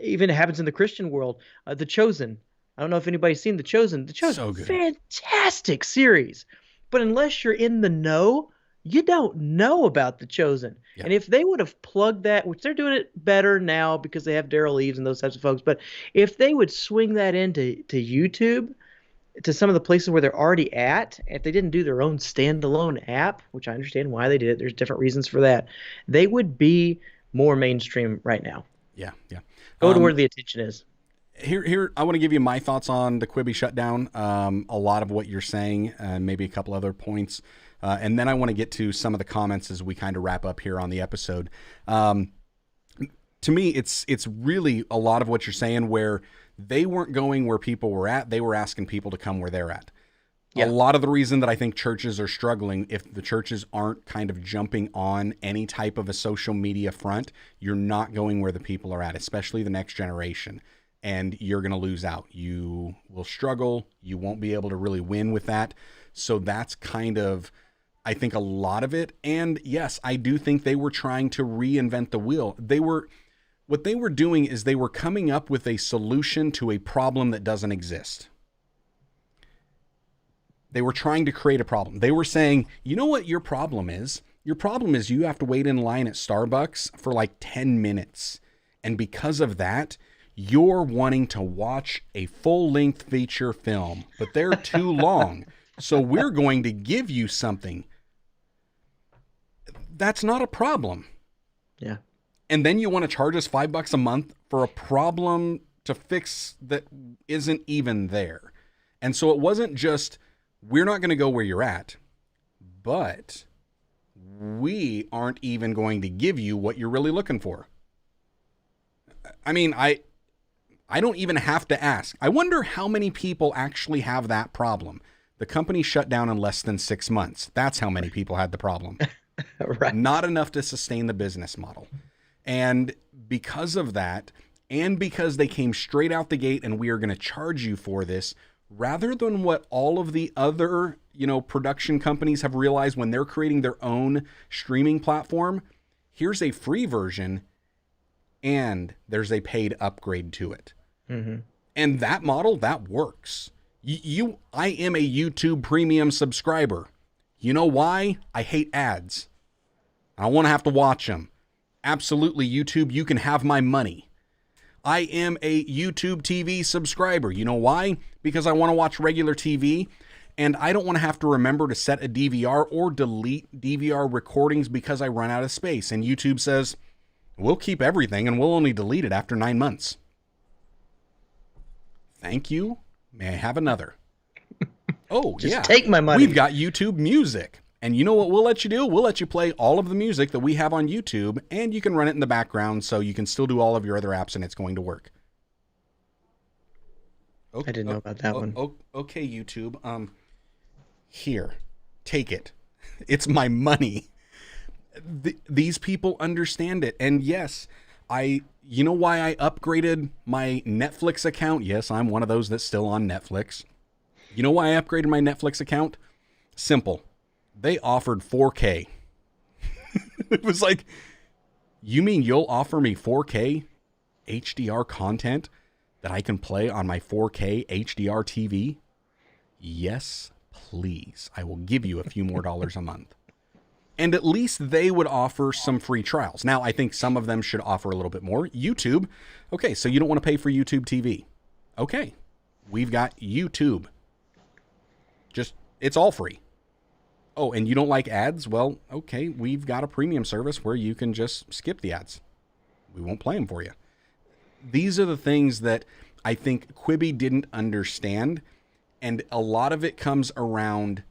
even it happens in the Christian world. The Chosen. I don't know if anybody's seen The Chosen. The Chosen, So good. fantastic series, but unless you're in the know, you don't know about The Chosen. Yeah. And if they would have plugged that, which they're doing it better now because they have Daryl Eves and those types of folks, but if they would swing that into YouTube, to some of the places where they're already at, if they didn't do their own standalone app, which I understand why they did it, there's different reasons for that, they would be more mainstream right now. Yeah. Go to where the attention is. Here, I want to give you my thoughts on the Quibi shutdown. A lot of what you're saying, and maybe a couple other points. And then I want to get to some of the comments as we kind of wrap up here on the episode. To me, it's really a lot of what you're saying, where they weren't going where people were at. They were asking people to come where they're at. Yeah. A lot of the reason that I think churches are struggling, if the churches aren't kind of jumping on any type of a social media front, you're not going where the people are at, especially the next generation. And you're going to lose out. You will struggle. You won't be able to really win with that. So that's kind of, I think, a lot of it. And yes, I do think they were trying to reinvent the wheel. What they were doing is they were coming up with a solution to a problem that doesn't exist. They were trying to create a problem. They were saying, you know what your problem is? Your problem is you have to wait in line at Starbucks for like 10 minutes. And because of that, you're wanting to watch a full-length feature film, but they're too long. So we're going to give you something. That's not a problem. Yeah. And then you want to charge us $5 a month for a problem to fix that isn't even there. And so it wasn't just, we're not going to go where you're at, but we aren't even going to give you what you're really looking for. I mean, I don't even have to ask. I wonder how many people actually have that problem. The company shut down in less than 6 months. That's how many people had the problem. Right. Not enough to sustain the business model. And because of that, and because they came straight out the gate and we are going to charge you for this, rather than what all of the other, production companies have realized when they're creating their own streaming platform, here's a free version and there's a paid upgrade to it. Mm-hmm. And that model, that works. I am a YouTube premium subscriber. You know why? I hate ads. I don't want to have to watch them. Absolutely, YouTube, you can have my money. I am a YouTube TV subscriber. You know why? Because I want to watch regular TV, and I don't want to have to remember to set a DVR or delete DVR recordings because I run out of space. And YouTube says, we'll keep everything and we'll only delete it after 9 months. Thank you. May I have another? Oh, Just take my money. We've got YouTube Music. And you know what we'll let you do? We'll let you play all of the music that we have on YouTube, and you can run it in the background so you can still do all of your other apps and it's going to work. Okay, I didn't know about that one. Okay, YouTube. Here, take it. It's my money. These people understand it. And yes, you know why I upgraded my Netflix account? Yes, I'm one of those that's still on Netflix. You know why I upgraded my Netflix account? Simple. They offered 4K. It was like, you mean you'll offer me 4K HDR content that I can play on my 4K HDR TV? Yes, please. I will give you a few more dollars a month. And at least they would offer some free trials. Now, I think some of them should offer a little bit more. YouTube. Okay, so you don't want to pay for YouTube TV. Okay, we've got YouTube. It's all free. Oh, and you don't like ads? Well, okay, we've got a premium service where you can just skip the ads. We won't play them for you. These are the things that I think Quibi didn't understand, and a lot of it comes around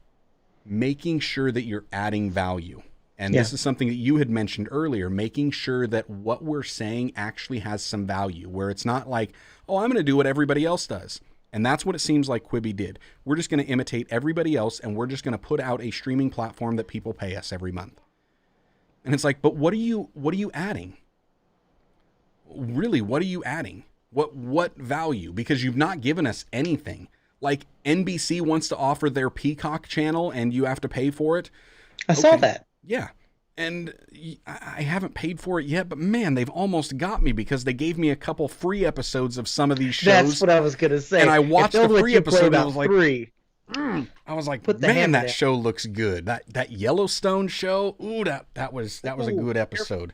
making sure that you're adding value. And this is something that you had mentioned earlier, making sure that what we're saying actually has some value, where it's not like, oh, I'm going to do what everybody else does. And that's what it seems like Quibi did. We're just going to imitate everybody else, and we're just going to put out a streaming platform that people pay us every month. And it's like, but what are you adding? Really, what are you adding? What value? Because you've not given us anything. Like NBC wants to offer their Peacock channel, and you have to pay for it. I saw that. Yeah. And I haven't paid for it yet, but man, they've almost got me because they gave me a couple free episodes of some of these shows. That's what I was going to say. And I watched the free episode and I was like, I was like, man, that show looks good. That Yellowstone show, ooh, that was a good episode.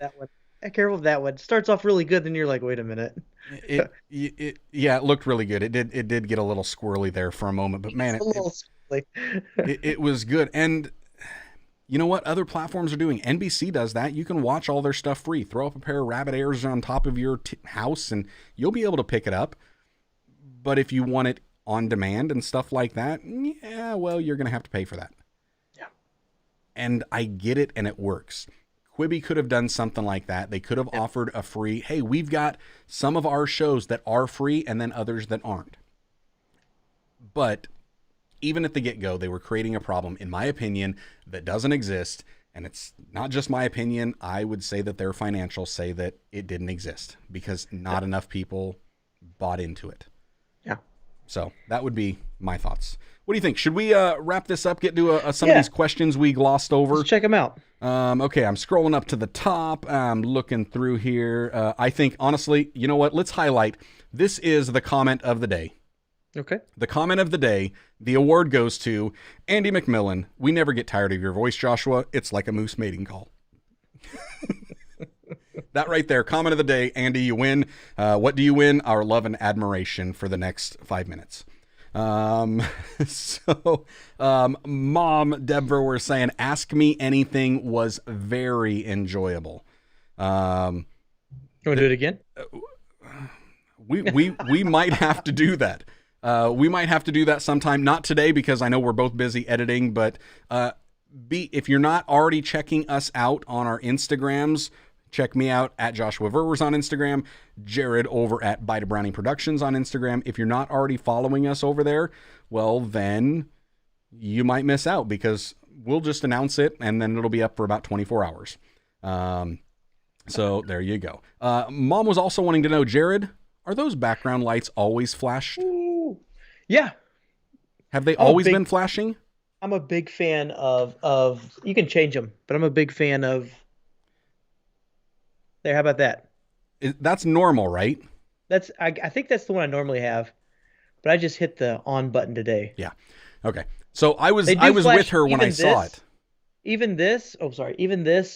Careful with that one. Starts off really good, then you're like, wait a minute. It looked really good. It did get a little squirrely there for a moment, but man, it was good. And you know what other platforms are doing? NBC does that. You can watch all their stuff free. Throw up a pair of rabbit ears on top of your house and you'll be able to pick it up. But if you want it on demand and stuff like that, yeah, well, you're going to have to pay for that. Yeah. And I get it, and it works. Quibi could have done something like that. They could have offered a free, hey, we've got some of our shows that are free and then others that aren't. But even at the get-go, they were creating a problem, in my opinion, that doesn't exist. And it's not just my opinion. I would say that their financials say that it didn't exist because not enough people bought into it. Yeah. So that would be my thoughts. What do you think? Should we wrap this up, get to some of these questions we glossed over? Let's check them out. Okay, I'm scrolling up to the top. I'm looking through here. I think, honestly, you know what? Let's highlight. This is the comment of the day. Okay. The comment of the day, the award goes to Andy McMillan. We never get tired of your voice, Joshua. It's like a moose mating call. That right there, comment of the day, Andy, you win. What do you win? Our love and admiration for the next 5 minutes. Mom, Deborah, were saying, Ask Me Anything was very enjoyable. You want to do it again? We might have to do that. We might have to do that sometime. Not today because I know we're both busy editing, but if you're not already checking us out on our Instagrams, check me out at Joshua Verwers on Instagram, Jared over at Bite of Brownie Productions on Instagram. If you're not already following us over there, well, then you might miss out because we'll just announce it and then it'll be up for about 24 hours. So there you go. Mom was also wanting to know, Jared, are those background lights always flashed? Ooh. Yeah. Have they always been flashing? I'm a big fan of you can change them, but I'm a big fan of there. How about that? That's normal, right? I think that's the one I normally have, but I just hit the on button today. Yeah. Okay. So I was with her when I saw it. Even this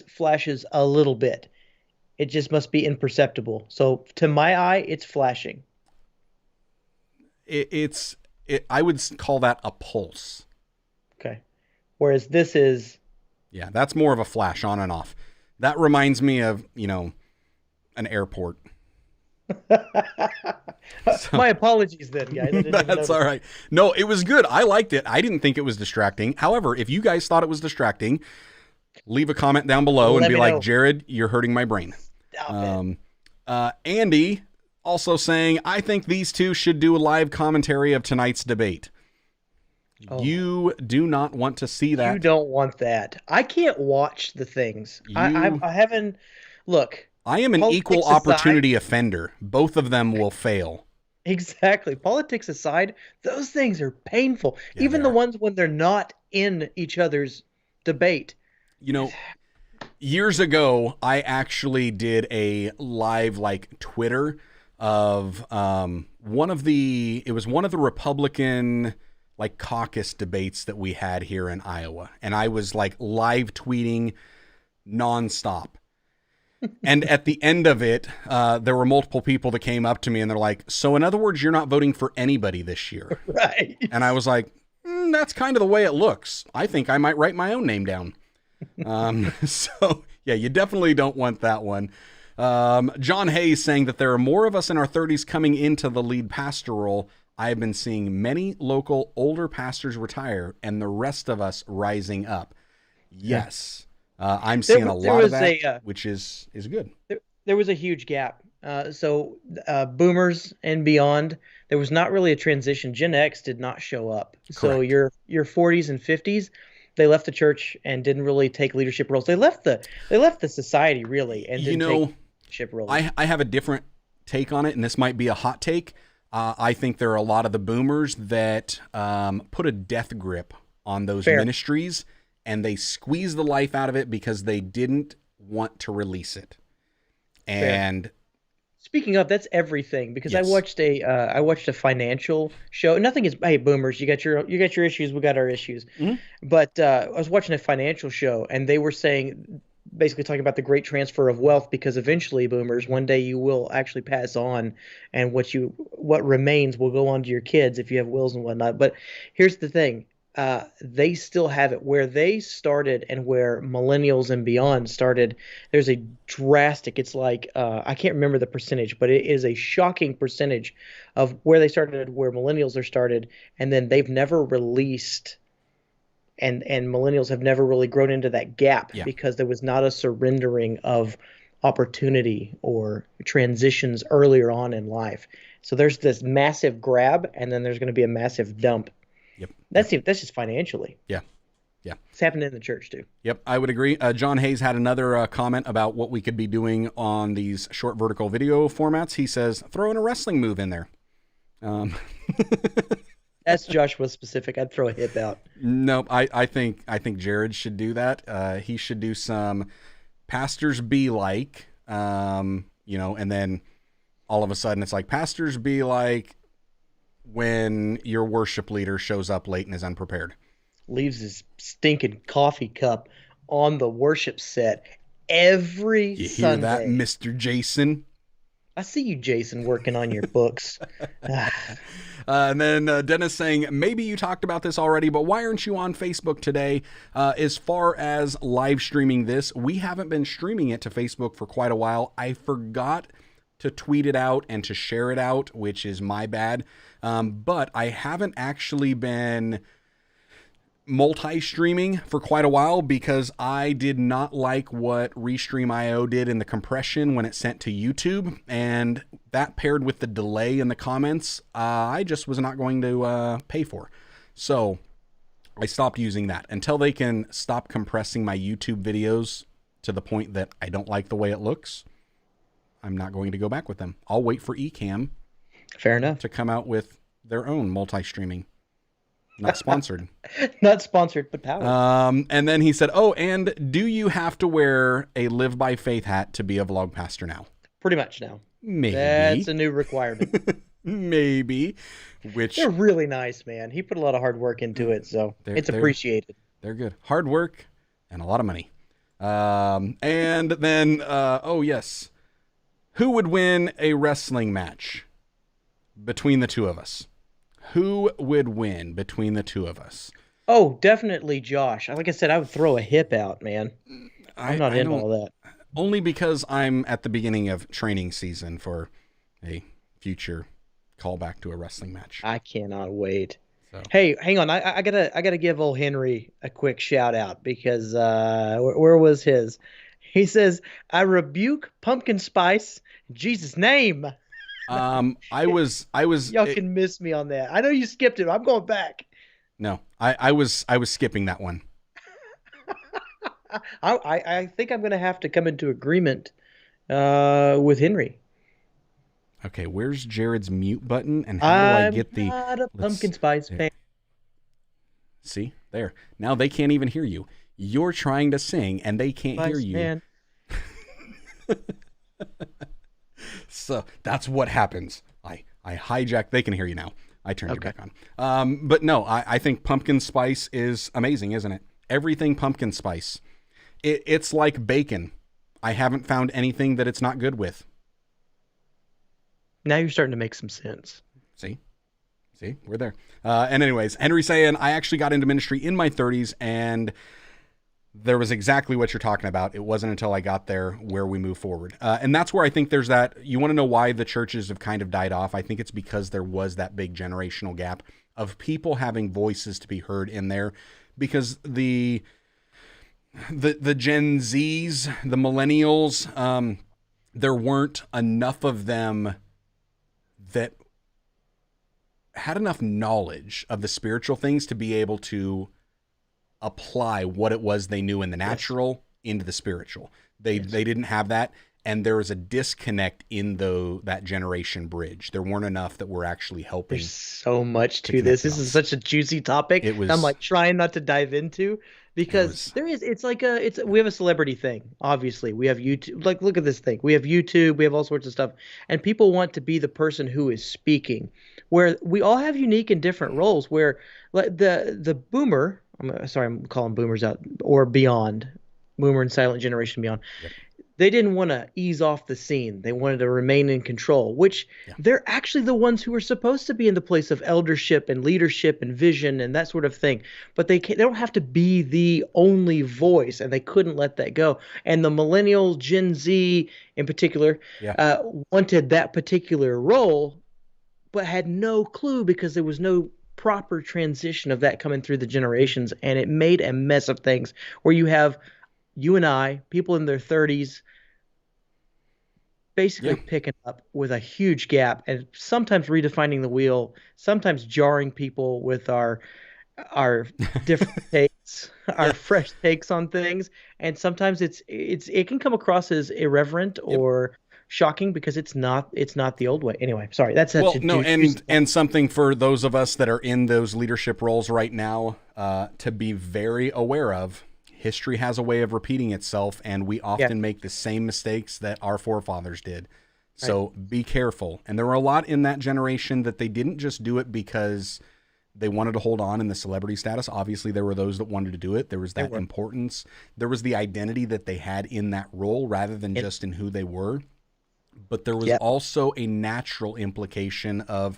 flashes a little bit. It just must be imperceptible. So to my eye, it's flashing. I would call that a pulse. Okay. Whereas this is Yeah, that's more of a flash on and off. That reminds me of, an airport. my apologies then, guys. I didn't even That's notice. all right. No, it was good. I liked it. I didn't think it was distracting. However, if you guys thought it was distracting, leave a comment down below and Let be me like, know. Jared, you're hurting my brain. Stop it. Andy also saying, I think these two should do a live commentary of tonight's debate. Oh. You do not want to see that. You don't want that. I can't watch the things. I haven't. Look, I am an politics equal aside- opportunity offender. Both of them will fail. Exactly. Politics aside, those things are painful. Yeah, Even they the are. ones when they're not in each other's debate. Years ago, I actually did a live Twitter of one of the Republican caucus debates that we had here in Iowa, and I was live tweeting nonstop. And at the end of it, there were multiple people that came up to me and they're like, so in other words, you're not voting for anybody this year. Right. And I was like, that's kind of the way it looks. I think I might write my own name down. So yeah, you definitely don't want that one. John Hayes saying that there are more of us in our 30s coming into the lead pastor role. I have been seeing many local older pastors retire and the rest of us rising up. Yes. I'm seeing a lot of that, which is good. There was a huge gap. So boomers and beyond, there was not really a transition. Gen X did not show up. So Correct. your 40s and 50s, they left the church and didn't really take leadership roles. They left the society really and didn't take leadership roles. I have a different take on it, and this might be a hot take. I think there are a lot of the boomers that put a death grip on those Fair. ministries, and they squeeze the life out of it because they didn't want to release it. And Speaking of, that's everything because Yes. I watched a financial show. Nothing is, hey, boomers, you got your issues, we got our issues. But I was watching a financial show and they were saying, basically talking about the great transfer of wealth because eventually, boomers, one day you will actually pass on, and what remains will go on to your kids if you have wills and whatnot. But here's the thing. They still have it where they started and where millennials and beyond started. There's a drastic, it's like, I can't remember the percentage, but it is a shocking percentage of where they started, where millennials are started, and then they've never released, and millennials have never really grown into that gap because there was not a surrendering of opportunity or transitions earlier on in life. So there's this massive grab, and then there's going to be a massive dump. Yep. That's just financially. Yeah. It's happening in the church too. Yep, I would agree. John Hayes had another comment about what we could be doing on these short vertical video formats. He says, throw in a wrestling move in there. That's Joshua specific. I'd throw a hip out. Nope, I think Jared should do that. He should do some pastors be like, and then all of a sudden it's like pastors be like when your worship leader shows up late and is unprepared. Leaves his stinking coffee cup on the worship set every You hear Sunday. that, Mr. Jason? I see you, Jason, working on your books. And then Dennis saying, maybe you talked about this already, but why aren't you on Facebook today? As far as live streaming this, we haven't been streaming it to Facebook for quite a while. I forgot to tweet it out and to share it out, which is my bad. But I haven't actually been multi-streaming for quite a while because I did not like what Restream.io did in the compression when it sent to YouTube, and that paired with the delay in the comments, I just was not going to pay for. So I stopped using that until they can stop compressing my YouTube videos to the point that I don't like the way it looks. I'm not going to go back with them. I'll wait for Ecamm Fair enough. to come out with their own multi-streaming. Not sponsored. Not sponsored, but powered. And then he said, oh, and do you have to wear a Live by Faith hat to be a vlog pastor now? Pretty much now. Maybe. That's a new requirement. Maybe. Which They're really nice, man. He put a lot of hard work into it, so it's they're- appreciated. they're good. Hard work and a lot of money. And then, oh yes, who would win a wrestling match between the two of us? Who would win between the two of us? Oh, definitely Josh. Like I said, I would throw a hip out, man. I'm not I into don't, all that. only because I'm at the beginning of training season for a future callback to a wrestling match. I cannot wait. So. Hey, hang on. I gotta give old Henry a quick shout out because where was his? He says, "I rebuke pumpkin spice in Jesus' name." I was Y'all can miss me on that. I know you skipped it. I'm going back. No, I was skipping that one. I think I'm gonna have to come into agreement with Henry. Okay, where's Jared's mute button, and how do I get the? I'm not a pumpkin spice fan. See, there. Now they can't even hear you. You're trying to sing, and they can't hear you. Man. So that's what happens. I hijack. They can hear you now. I turned you back on. But no, I think pumpkin spice is amazing, isn't it? Everything pumpkin spice. It's like bacon. I haven't found anything that it's not good with. Now you're starting to make some sense. See, we're there. And anyways, Henry saying, I actually got into ministry in my 30s, and there was exactly what you're talking about. It wasn't until I got there where we move forward. And that's where I think there's that. You want to know why the churches have kind of died off? I think it's because there was that big generational gap of people having voices to be heard in there, because the Gen Zs, the millennials, there weren't enough of them that had enough knowledge of the spiritual things to be able to apply what it was they knew in the natural into the spiritual. They didn't have that, and there was a disconnect in that generation bridge. There weren't enough that were actually helping. There's so much to this. This is such a juicy topic. I'm like trying not to dive into, because we have a celebrity thing. Obviously, we have YouTube. Like, look at this thing. We have YouTube. We have all sorts of stuff, and people want to be the person who is speaking. Where we all have unique and different roles. Where the boomer, I'm calling boomers out, or beyond, boomer and silent generation beyond. Yep. They didn't want to ease off the scene. They wanted to remain in control, which they're actually the ones who are supposed to be in the place of eldership and leadership and vision and that sort of thing. But they don't have to be the only voice, and they couldn't let that go. And the millennials, Gen Z in particular, wanted that particular role, but had no clue, because there was no proper transition of that coming through the generations, and it made a mess of things where you have you and I, people in their 30s, basically picking up with a huge gap, and sometimes redefining the wheel, sometimes jarring people with our different takes, our fresh takes on things, and sometimes it can come across as irreverent or shocking, because it's not the old way. Anyway, sorry, that's and something for those of us that are in those leadership roles right now to be very aware of. History has a way of repeating itself, and we often make the same mistakes that our forefathers did. So be careful. And there were a lot in that generation that they didn't just do it because they wanted to hold on in the celebrity status. Obviously, there were those that wanted to do it. There was that importance. There was the identity that they had in that role rather than just in who they were. But there was also a natural implication of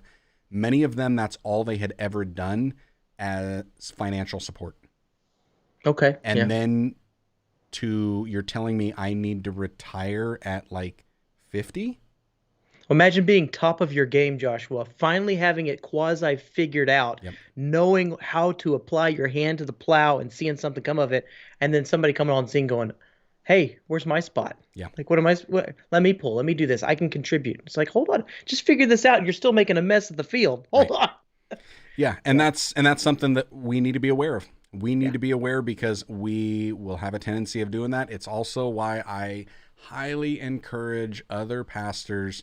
many of them, that's all they had ever done as financial support. Okay. And then you're telling me I need to retire at like 50? Imagine being top of your game, Joshua, finally having it quasi figured out, knowing how to apply your hand to the plow and seeing something come of it, and then somebody coming on scene going, hey, where's my spot? Yeah. Like, let me pull, let me do this. I can contribute. It's like, hold on, just figure this out. You're still making a mess of the field. Hold on. Yeah. And that's something that we need to be aware of. We need to be aware, because we will have a tendency of doing that. It's also why I highly encourage other pastors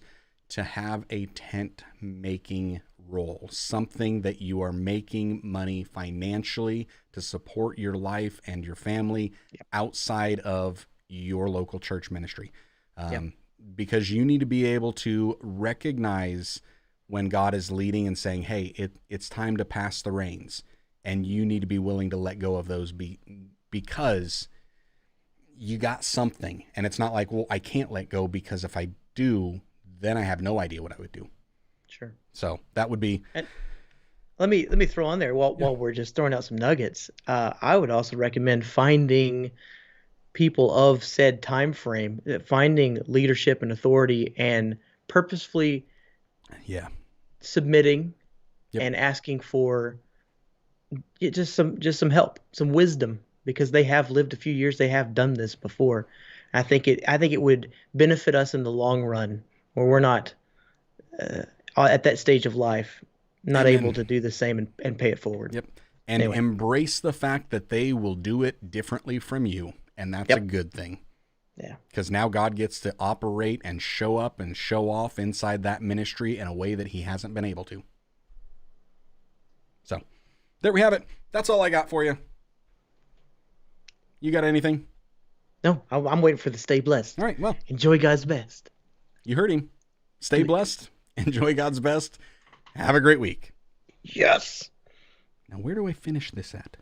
to have a tent making role, something that you are making money financially to support your life and your family outside of your local church ministry. Because you need to be able to recognize when God is leading and saying, hey, it's time to pass the reins. And you need to be willing to let go of those because you got something. And it's not like, well, I can't let go because if I do, then I have no idea what I would do. Sure. So that would be. And let me throw on there while we're just throwing out some nuggets. I would also recommend finding people of said time frame, finding leadership and authority, and purposefully submitting and asking for just some help, some wisdom, because they have lived a few years, they have done this before. I think it would benefit us in the long run, where we're not at that stage of life, not able to do the same and pay it forward. Yep. And embrace the fact that they will do it differently from you. And that's a good thing. Yeah. Because now God gets to operate and show up and show off inside that ministry in a way that he hasn't been able to. So there we have it. That's all I got for you. You got anything? No, I'm waiting for the stay blessed. All right. Well, enjoy God's best. You heard him. Stay blessed. Enjoy God's best. Have a great week. Yes. Now, where do I finish this at?